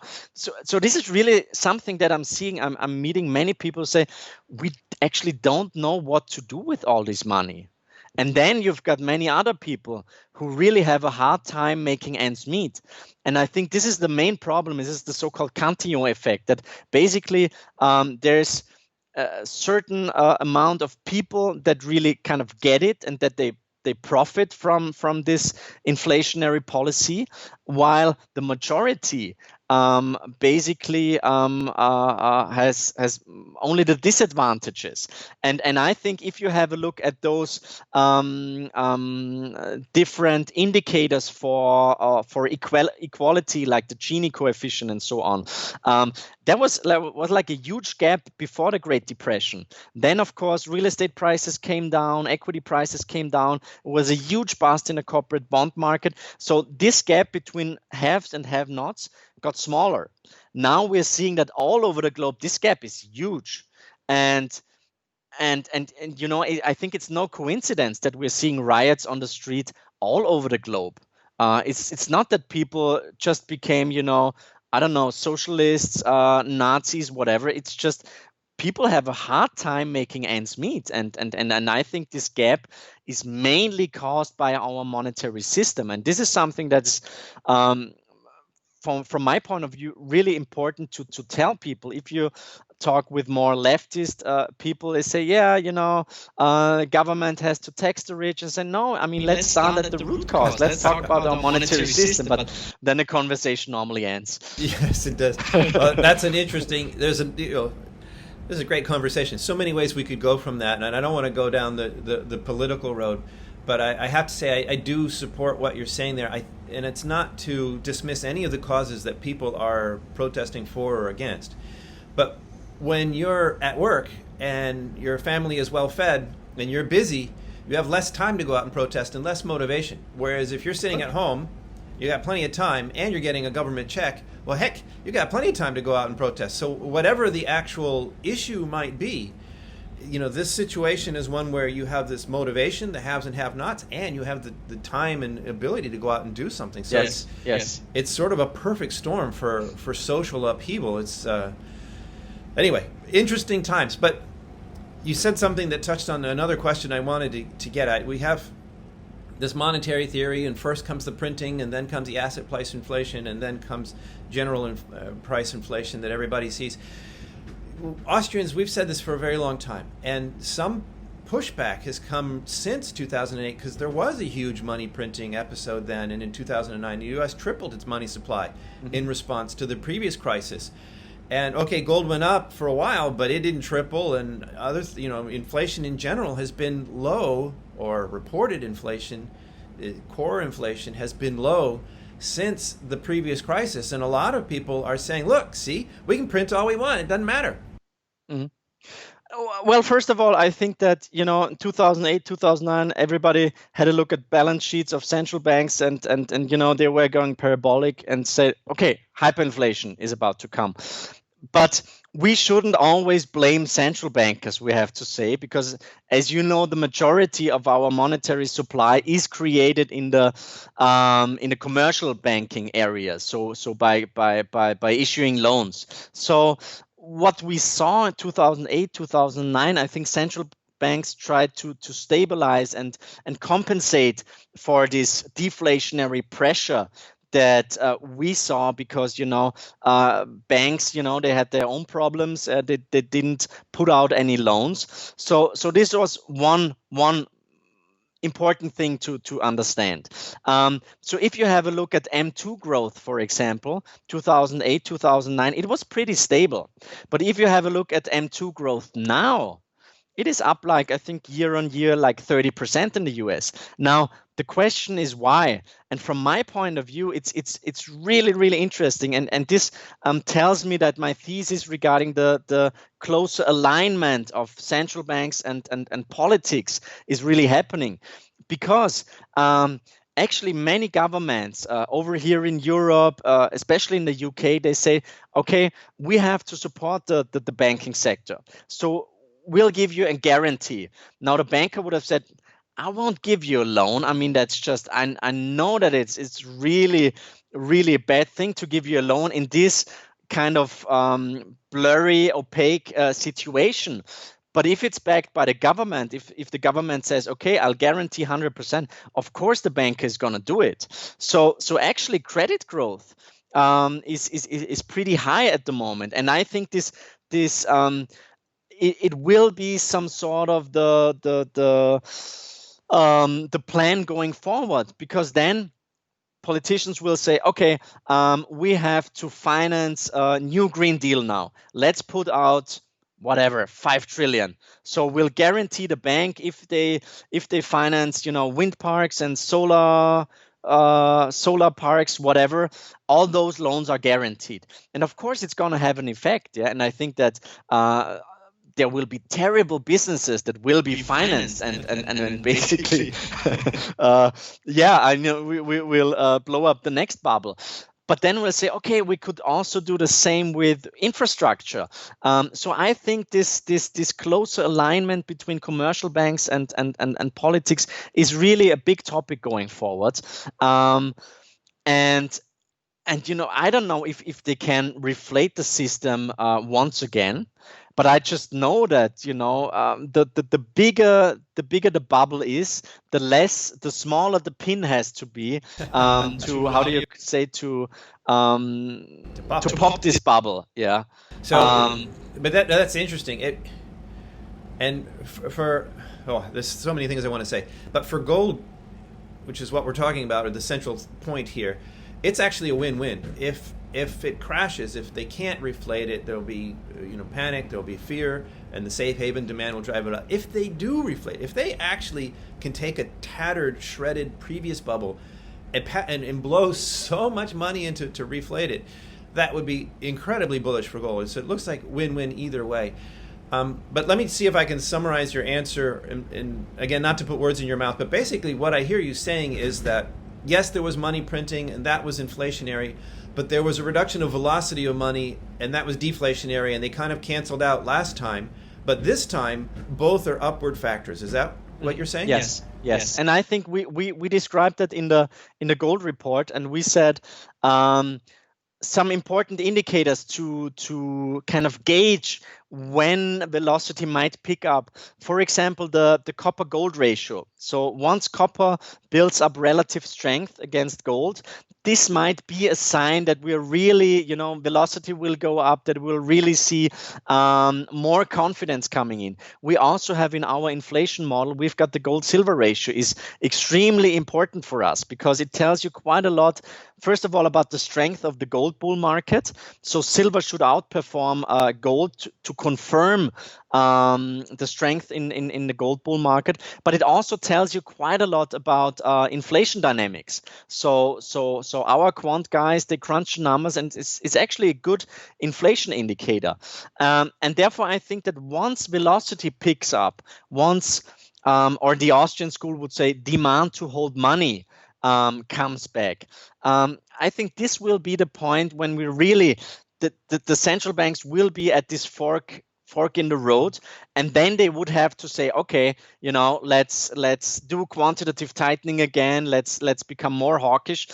this is really something that I'm seeing. I'm meeting many people say, we actually don't know what to do with all this money. And then you've got many other people who really have a hard time making ends meet. And I think this is the main problem. This is the so-called Cantillon effect, that basically there's a certain amount of people that really kind of get it and that they profit from this inflationary policy, while the majority basically has only the disadvantages. And I think if you have a look at those different indicators for equality, like the Gini coefficient and so on, there was like a huge gap before the Great Depression. Then, of course, real estate prices came down, equity prices came down. It was a huge bust in the corporate bond market. So this gap between haves and have-nots got smaller. Now we're seeing that all over the globe, this gap is huge. And I think it's no coincidence that we're seeing riots on the street all over the globe. It's not that people just became, I don't know, socialists, Nazis, whatever. It's just people have a hard time making ends meet. And I think this gap is mainly caused by our monetary system. And this is something that's from my point of view, really important to tell people. If you talk with more leftist people, they say, government has to tax the rich. And say, no, I mean, let's start at the root cause. Let's talk about our monetary system. But then the conversation normally ends. Yes, it does. That's an interesting. This is a great conversation. So many ways we could go from that, and I don't want to go down the political road. But I have to say, I do support what you're saying there. And it's not to dismiss any of the causes that people are protesting for or against. But when you're at work and your family is well fed and you're busy, you have less time to go out and protest and less motivation. Whereas if you're sitting at home, you got plenty of time and you're getting a government check, well, heck, you got plenty of time to go out and protest. So whatever the actual issue might be, this situation is one where you have this motivation, the haves and have-nots, and you have the time and ability to go out and do something. So it's sort of a perfect storm for social upheaval. It's anyway, interesting times. But you said something that touched on another question I wanted to get at. We have this monetary theory, and first comes the printing, and then comes the asset price inflation, and then comes general price inflation that everybody sees. Austrians, we've said this for a very long time, and some pushback has come since 2008 because there was a huge money printing episode then, and in 2009 the U.S. tripled its money supply in response to the previous crisis. And okay, gold went up for a while, but it didn't triple, and others, inflation in general has been low, or reported inflation, core inflation has been low since the previous crisis. And a lot of people are saying, look, see, we can print all we want, it doesn't matter. Mm-hmm. Well, first of all, I think that, in 2008, 2009, everybody had a look at balance sheets of central banks and they were going parabolic and said, okay, hyperinflation is about to come. But we shouldn't always blame central bankers, we have to say, because as you know, the majority of our monetary supply is created in the commercial banking area. So by issuing loans. So what we saw in 2008, 2009, I think central banks tried to stabilize and compensate for this deflationary pressure that we saw, because banks, they had their own problems. They didn't put out any loans. So this was one important thing to understand. So if you have a look at M2 growth, for example, 2008, 2009, it was pretty stable. But if you have a look at M2 growth now, it is up I think year on year, 30% in the US. Now, the question is why? And from my point of view, it's really, really interesting. And this tells me that my thesis regarding the closer alignment of central banks and politics is really happening. Because actually many governments over here in Europe, especially in the UK, they say, okay, we have to support the banking sector. So we'll give you a guarantee. Now, the banker would have said, I won't give you a loan. I mean, that's just, I know that it's really, really a bad thing to give you a loan in this kind of blurry, opaque situation. But if it's backed by the government, if the government says, okay, I'll guarantee 100%, of course the bank is going to do it. So actually credit growth is pretty high at the moment. And I think this it will be some sort of the plan going forward, because then politicians will say, okay, we have to finance a new Green Deal now. Let's put out whatever, 5 trillion. So we'll guarantee the bank if they finance, wind parks and solar parks, whatever, all those loans are guaranteed. And of course, it's going to have an effect. Yeah. And I think that there will be terrible businesses that will be financed and basically, I know we will blow up the next bubble. But then we'll say, okay, we could also do the same with infrastructure. So I think this closer alignment between commercial banks and politics is really a big topic going forward. And I don't know if they can reflate the system once again. But I just know that the bigger the bubble is, the smaller the pin has to be to pop this bubble. Yeah. So, but that's interesting. There's so many things I want to say. But for gold, which is what we're talking about, or the central point here, it's actually a win-win. If it crashes, if they can't reflate it, there'll be panic, there'll be fear, and the safe haven demand will drive it up. If they do reflate, if they actually can take a tattered, shredded previous bubble and blow so much money into to reflate it, that would be incredibly bullish for gold. So it looks like win-win either way. But let me see if I can summarize your answer, and again, not to put words in your mouth, but basically what I hear you saying is that yes, there was money printing, and that was inflationary, but there was a reduction of velocity of money, and that was deflationary, and they kind of canceled out last time. But this time, both are upward factors. Is that what you're saying? Yes. And I think we described that in the gold report, and we said some important indicators to kind of gauge when velocity might pick up. For example, the copper gold ratio. So once copper builds up relative strength against gold, this might be a sign that we're really, velocity will go up, that we'll really see more confidence coming in. We also have in our inflation model, we've got the gold silver ratio is extremely important for us because it tells you quite a lot, first of all, about the strength of the gold bull market. So silver should outperform gold to confirm the strength in the gold bull market, but it also tells you quite a lot about inflation dynamics. So our quant guys, they crunch the numbers, and it's actually a good inflation indicator. And therefore, I think that once velocity picks up, or the Austrian school would say, demand to hold money comes back, I think this will be the point when we really, the central banks will be at this fork in the road, and then they would have to say, okay, let's do quantitative tightening again, let's become more hawkish.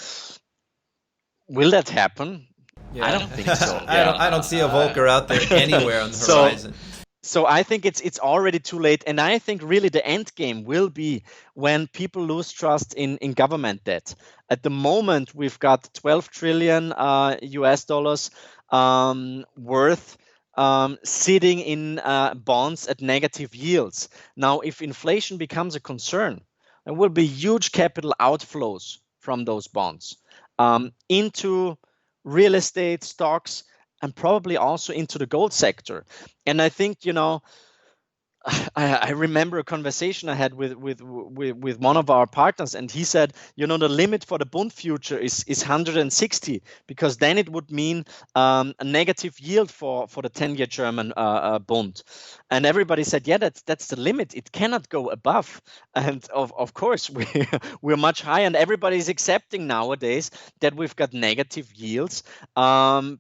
Will that happen? Yeah. I don't think so. I don't see a Volcker out there anywhere on the horizon. So I think it's already too late, and I think really the end game will be when people lose trust in government debt. At the moment, we've got 12 trillion US dollars worth sitting in bonds at negative yields. Now, if inflation becomes a concern, there will be huge capital outflows from those bonds into real estate, stocks, and probably also into the gold sector. And I think, I remember a conversation I had with one of our partners, and he said, the limit for the Bund future is 160, because then it would mean a negative yield for the 10-year German Bund. And everybody said, yeah, that's the limit. It cannot go above. And of course, we're much higher, and everybody is accepting nowadays that we've got negative yields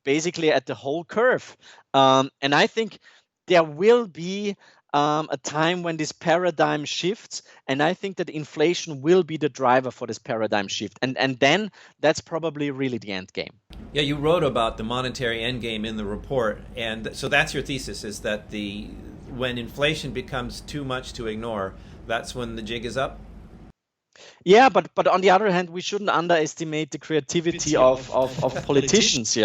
basically at the whole curve. And I think there will be a time when this paradigm shifts, and I think that inflation will be the driver for this paradigm shift, and then that's probably really the end game. Yeah, you wrote about the monetary endgame in the report, and so that's your thesis, is that when inflation becomes too much to ignore, that's when the jig is up? Yeah, but on the other hand, we shouldn't underestimate the creativity of politicians,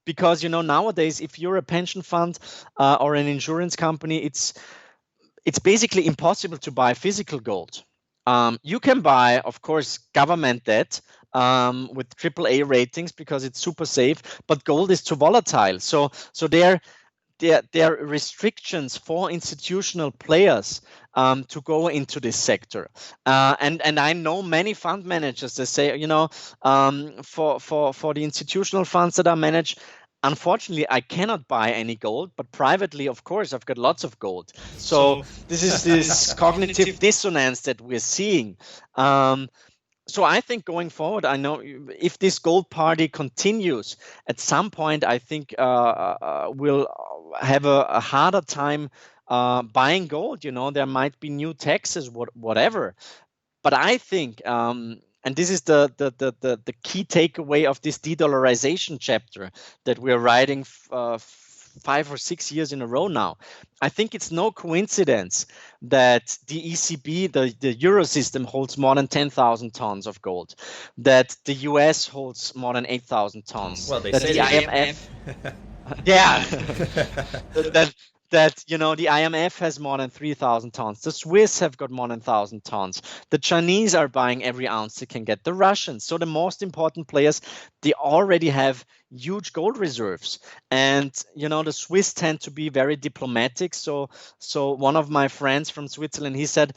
because nowadays, if you're a pension fund or an insurance company, it's basically impossible to buy physical gold. You can buy, of course, government debt with AAA ratings because it's super safe, but gold is too volatile. So there are restrictions for institutional players to go into this sector. And I know many fund managers that say, for the institutional funds that are managed, unfortunately, I cannot buy any gold, but privately, of course, I've got lots of gold. So this is this cognitive dissonance that we're seeing. So I think going forward, I know if this gold party continues, at some point, I think we'll have a harder time buying gold. There might be new taxes, whatever. But I think, and this is the key takeaway of this de-dollarization chapter that we're writing 5 or 6 years in a row now. I think it's no coincidence that the ECB, the Euro system, holds more than 10,000 tons of gold, that the US holds more than 8,000 tons. Well, they that say the IMF, yeah, that the IMF has more than 3,000 tons. The Swiss have got more than 1,000 tons. The Chinese are buying every ounce they can get. The Russians, so the most important players, they already have huge gold reserves. And the Swiss tend to be very diplomatic. So one of my friends from Switzerland, he said,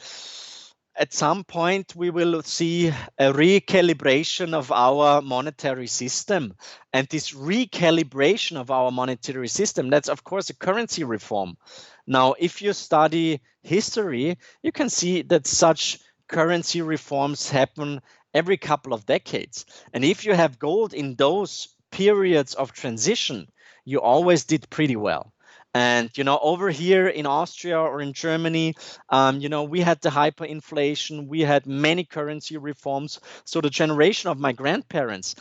at some point, we will see a recalibration of our monetary system. And this recalibration of our monetary system, that's, of course, a currency reform. Now, if you study history, you can see that such currency reforms happen every couple of decades. And if you have gold in those periods of transition, you always did pretty well. And over here in Austria or in Germany, we had the hyperinflation, we had many currency reforms. So the generation of my grandparents,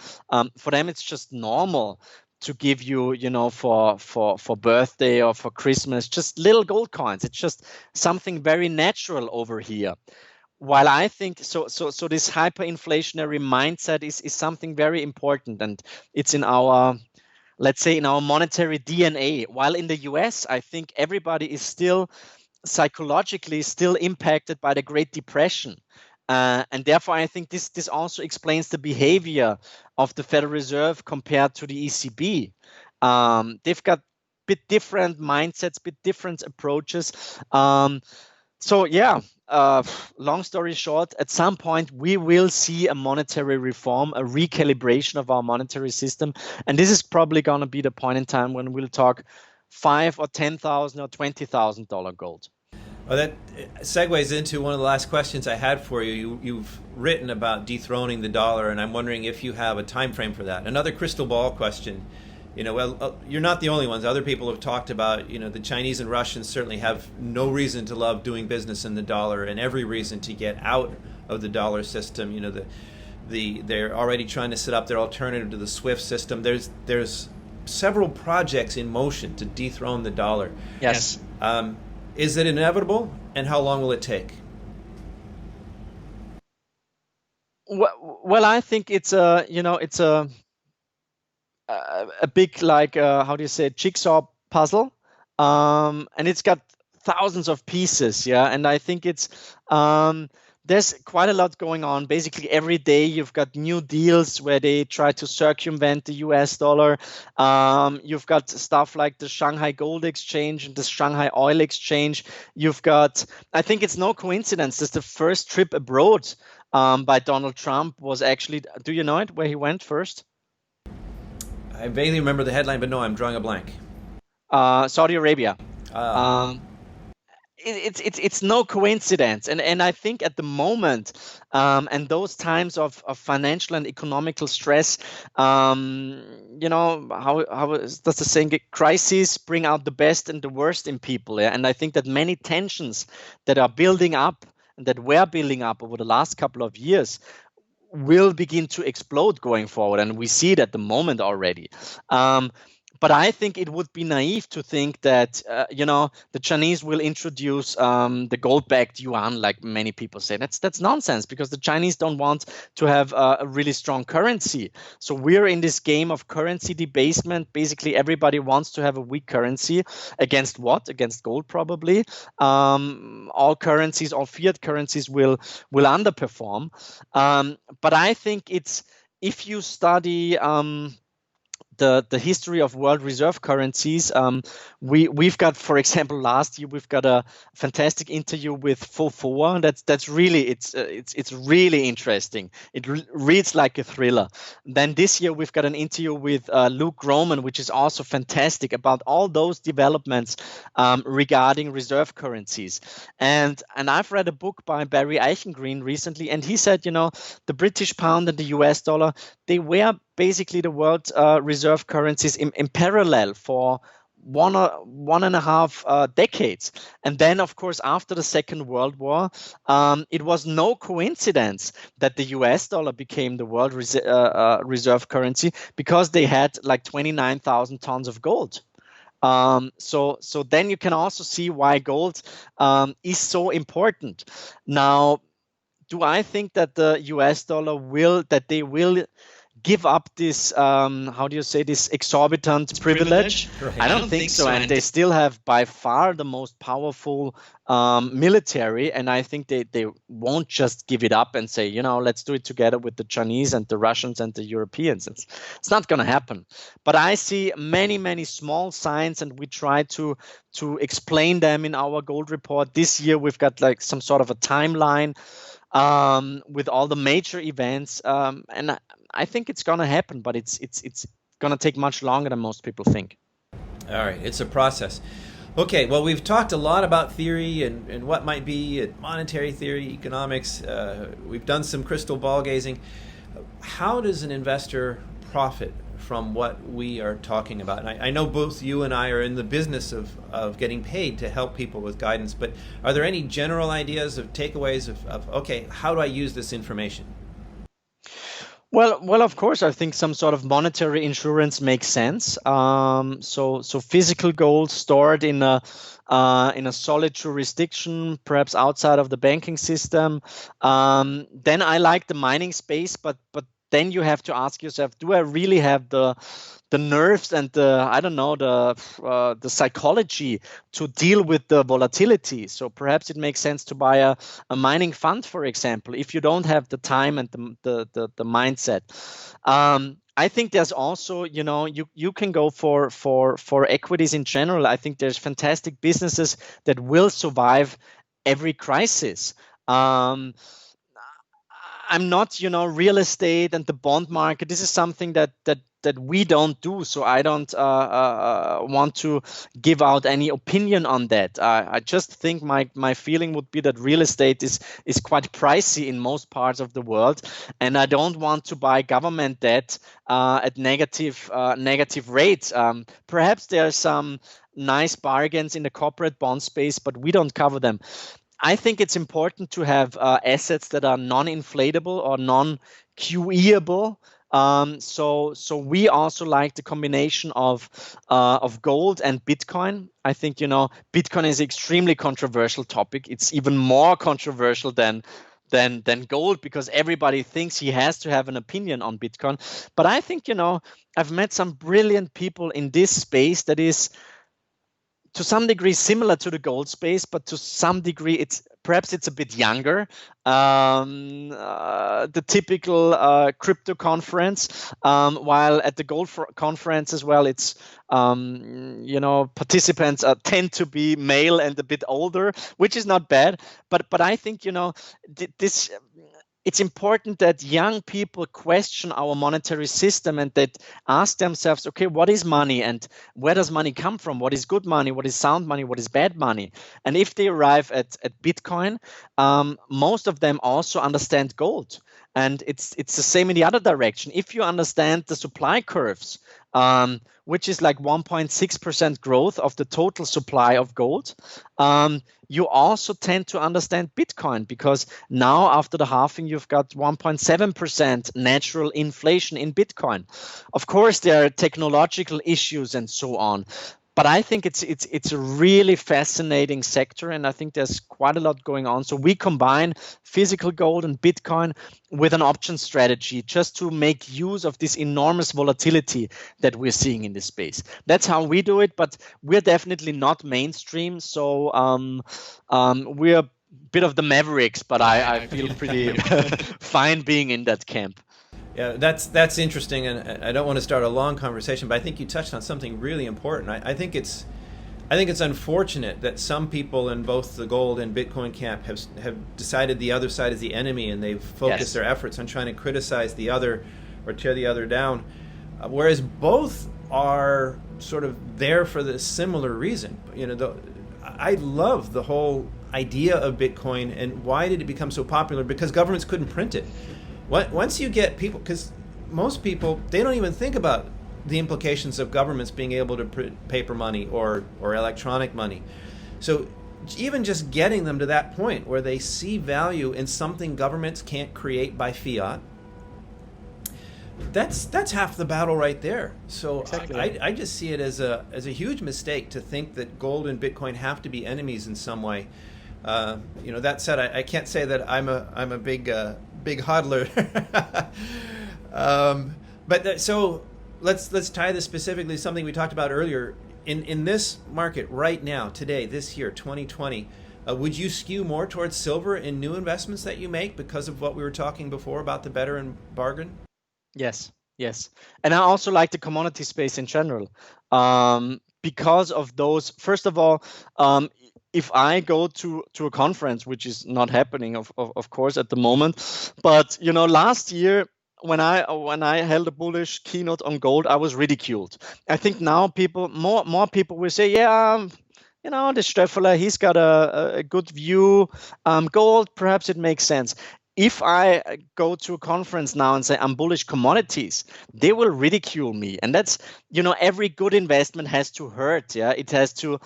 for them it's just normal to give you, for birthday or for Christmas, just little gold coins. It's just something very natural over here. While I think so this hyperinflationary mindset is something very important, and it's in our, let's say, in our monetary DNA. While in the US, I think everybody is still psychologically still impacted by the Great Depression. And therefore, I think this also explains the behavior of the Federal Reserve compared to the ECB. They've got bit different mindsets, bit different approaches. So yeah, long story short, at some point we will see a monetary reform, a recalibration of our monetary system, and this is probably going to be the point in time when we'll talk $5,000 or $10,000 or $20,000 gold. Well, that segues into one of the last questions I had for you. You've written about dethroning the dollar, and I'm wondering if you have a time frame for that. Another crystal ball question. You're not the only ones. Other people have talked about, the Chinese and Russians certainly have no reason to love doing business in the dollar and every reason to get out of the dollar system. They're already trying to set up their alternative to the SWIFT system. There's several projects in motion to dethrone the dollar. Yes. Is it inevitable, and how long will it take? Well, I think it's a big, like, how do you say, jigsaw puzzle, and it's got thousands of pieces. Yeah, and I think it's there's quite a lot going on. Basically, every day you've got new deals where they try to circumvent the US dollar. You've got stuff like the Shanghai Gold Exchange and the Shanghai Oil Exchange. You've got, I think it's no coincidence that the first trip abroad by Donald Trump was actually, do you know it, where he went first? I vaguely remember the headline, but no, I'm drawing a blank. Saudi Arabia. It's no coincidence, and I think at the moment, and those times of financial and economical stress, how does the saying get? Crises bring out the best and the worst in people, yeah? And I think that many tensions that are building up and that were building up over the last couple of years will begin to explode going forward, and we see it at the moment already. But I think it would be naive to think that, the Chinese will introduce the gold-backed yuan, like many people say. That's nonsense, because the Chinese don't want to have a really strong currency. So we're in this game of currency debasement. Basically, everybody wants to have a weak currency. Against what? Against gold, probably. All currencies, all fiat currencies will underperform. But I think it's, if you study the history of world reserve currencies, we've got, for example, last year we've got a fantastic interview with Fofoa. That's really, it's really interesting. It reads like a thriller. Then this year we've got an interview with Luke Groman, which is also fantastic, about all those developments regarding reserve currencies. And I've read a book by Barry Eichengreen recently, and he said, the British pound and the US dollar, they were basically the world reserve currencies in parallel for one and a half decades. And then, of course, after the Second World War, it was no coincidence that the US dollar became the world reserve currency, because they had like 29,000 tons of gold. So then you can also see why gold is so important. Now, do I think that the US dollar will give up this, how do you say, this exorbitant privilege? Right. I don't think so. And they still have by far the most powerful military. And I think they won't just give it up and say, let's do it together with the Chinese and the Russians and the Europeans. It's not going to happen. But I see many, many small signs, and we try to explain them in our gold report. This year, we've got like some sort of a timeline with all the major events, and I think it's going to happen, but it's going to take much longer than most people think. All right, it's a process. Okay, well, we've talked a lot about theory and what might be monetary theory, economics. We've done some crystal ball gazing. How does an investor profit from what we are talking about? And I know both you and I are in the business of getting paid to help people with guidance, but are there any general ideas of takeaways of okay, how do I use this information? Well, of course, I think some sort of monetary insurance makes sense. So physical gold stored in a solid jurisdiction, perhaps outside of the banking system. Then I like the mining space, but then you have to ask yourself, do I really have the nerves and the, I don't know, the psychology to deal with the volatility? So perhaps it makes sense to buy a mining fund, for example, if you don't have the time and the mindset. I think there's also, you can go for equities in general. I think there's fantastic businesses that will survive every crisis. I'm not, real estate and the bond market. This is something that we don't do. So I don't want to give out any opinion on that. I just think my feeling would be that real estate is quite pricey in most parts of the world, and I don't want to buy government debt at negative rates. Perhaps there are some nice bargains in the corporate bond space, but we don't cover them. I think it's important to have assets that are non-inflatable or non-QE-able. So we also like the combination of gold and Bitcoin. I think Bitcoin is an extremely controversial topic. It's even more controversial than gold, because everybody thinks he has to have an opinion on Bitcoin. But I think I've met some brilliant people in this space that is, to some degree, similar to the gold space, but to some degree it's a bit younger. The typical crypto conference, while at the gold conference as well, it's participants tend to be male and a bit older, which is not bad. But I think this. It's important that young people question our monetary system and that ask themselves, okay, what is money and where does money come from? What is good money? What is sound money? What is bad money? And if they arrive at Bitcoin, most of them also understand gold. And it's the same in the other direction. If you understand the supply curves, which is like 1.6% growth of the total supply of gold, you also tend to understand Bitcoin, because now after the halving, you've got 1.7% natural inflation in Bitcoin. Of course, there are technological issues and so on. But I think it's a really fascinating sector, and I think there's quite a lot going on. So we combine physical gold and Bitcoin with an option strategy just to make use of this enormous volatility that we're seeing in this space. That's how we do it, but we're definitely not mainstream. So we're a bit of the mavericks, but I feel pretty fine being in that camp. Yeah, that's interesting, and I don't want to start a long conversation, but I think you touched on something really important. I think it's unfortunate that some people in both the gold and Bitcoin camp have decided the other side is the enemy, and they've focused their efforts on trying to criticize the other or tear the other down, whereas both are sort of there for the similar reason. I love the whole idea of Bitcoin, and why did it become so popular? Because governments couldn't print it. Once you get people, because most people, they don't even think about the implications of governments being able to print paper money or electronic money. So even just getting them to that point where they see value in something governments can't create by fiat, that's half the battle right there. So exactly. I just see it as a huge mistake to think that gold and Bitcoin have to be enemies in some way. That said, I can't say that I'm a big hodler. So let's tie this specifically to something we talked about earlier. In this market right now, today, this year, 2020, would you skew more towards silver in new investments that you make because of what we were talking before about the better and bargain? Yes. And I also like the commodity space in general, because of those. First of all, if I go to a conference, which is not happening, of course, at the moment, but last year when I held a bullish keynote on gold, I was ridiculed. I think now more people will say, yeah, the Stöferle, he's got a good view. Gold, perhaps it makes sense. if I go to a conference now and say I'm bullish commodities, they will ridicule me. And that's, every good investment has to hurt. Yeah, it has to,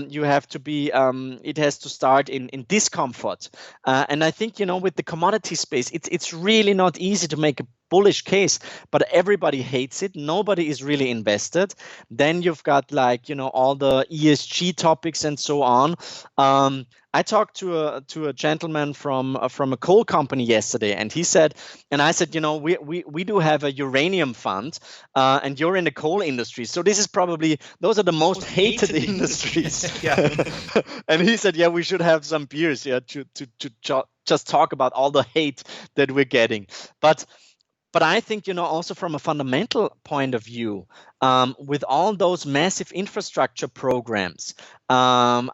you have to be, it has to start in discomfort. And I think, with the commodity space, it's really not easy to make a bullish case, but everybody hates it. Nobody is really invested. Then you've got all the ESG topics and so on. I talked to a gentleman from a coal company yesterday, and he said, and I said, we do have a uranium fund, and you're in the coal industry, so this is probably those are the most hated industries. And he said, yeah, we should have some beers, to just talk about all the hate that we're getting, but I think, also from a fundamental point of view, with all those massive infrastructure programs, I'm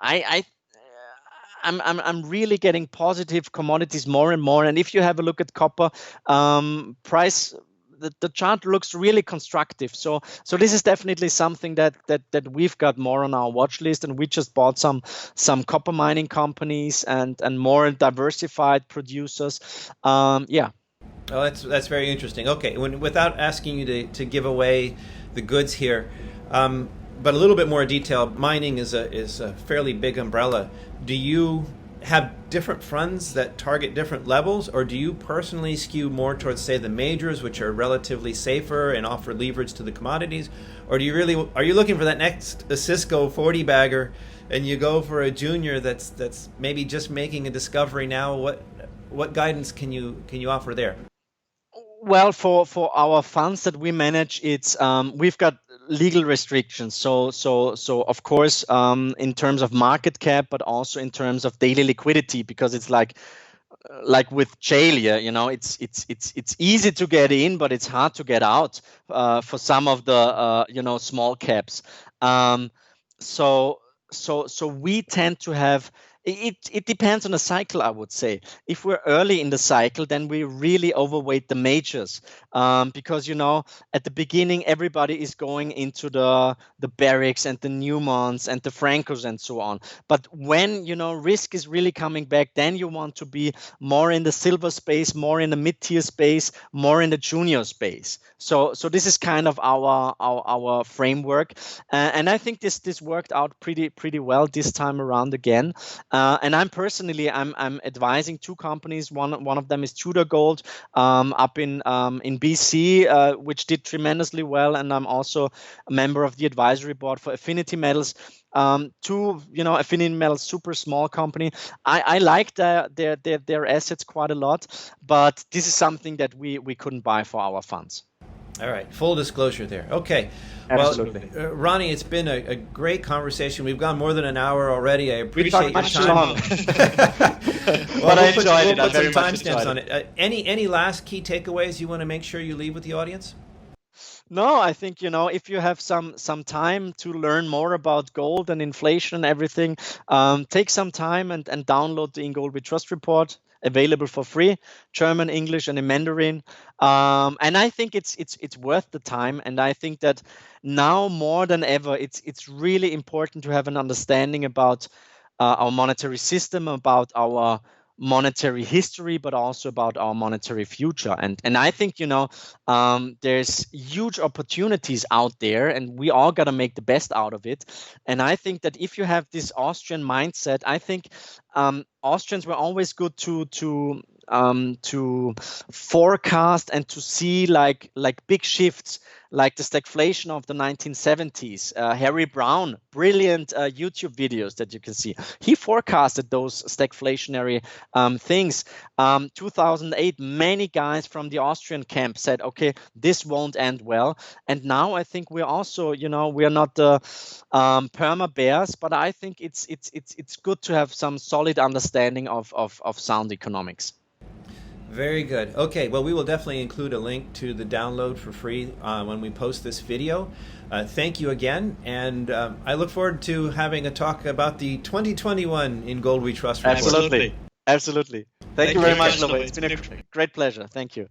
really getting positive commodities more and more. And if you have a look at copper price, the chart looks really constructive. So this is definitely something that we've got more on our watch list, and we just bought some copper mining companies and more diversified producers. Oh, that's very interesting. Okay, without asking you to give away the goods here, but a little bit more detail. Mining is a fairly big umbrella. Do you have different funds that target different levels, or do you personally skew more towards, say, the majors, which are relatively safer and offer leverage to the commodities, or are you looking for that next Cisco 40 bagger, and you go for a junior that's maybe just making a discovery now? What guidance can you offer there? Well, for our funds that we manage, it's we've got legal restrictions. So of course, in terms of market cap, but also in terms of daily liquidity, because it's like with jail, it's easy to get in, but it's hard to get out for some of the small caps. So we tend to have. It depends on the cycle, I would say. If we're early in the cycle, then we really overweight the majors, because at the beginning everybody is going into the Barricks and the Newmonts and the Francos and so on. But when risk is really coming back, then you want to be more in the silver space, more in the mid-tier space, more in the junior space. So this is kind of our framework, and I think this worked out pretty well this time around again. And I'm advising two companies. One of them is Tudor Gold, up in BC, which did tremendously well, and I'm also a member of the advisory board for Affinity Metals. Affinity Metals, super small company. I like their assets quite a lot, but this is something that we couldn't buy for our funds. All right, full disclosure there. Okay. Absolutely. Well, Ronnie, it's been a great conversation. We've gone more than an hour already. I appreciate your time. Long. But I enjoyed it. We'll put some timestamps on it. Any last key takeaways you want to make sure you leave with the audience? No, I think, if you have some time to learn more about gold and inflation and everything, take some time and download the In Gold We Trust report. Available for free, German, English, and in Mandarin. And I think it's worth the time. And I think that now more than ever, it's really important to have an understanding about our monetary system, about our monetary history, but also about our monetary future. And I think, there's huge opportunities out there, and we all got to make the best out of it. And I think that if you have this Austrian mindset, I think Austrians were always good to forecast and to see like big shifts, like the stagflation of the 1970s. Harry Brown, brilliant YouTube videos that you can see. He forecasted those stagflationary things. 2008, many guys from the Austrian camp said, okay, this won't end well. And now I think we're also, we're not the perma bears, but I think it's good to have some solid understanding of sound economics. Very good. Okay, well, we will definitely include a link to the download for free when we post this video. Thank you again, and I look forward to having a talk about the 2021 In Gold We Trust report. Absolutely. Thank you very much, Lowe. It's been a great pleasure. Thank you.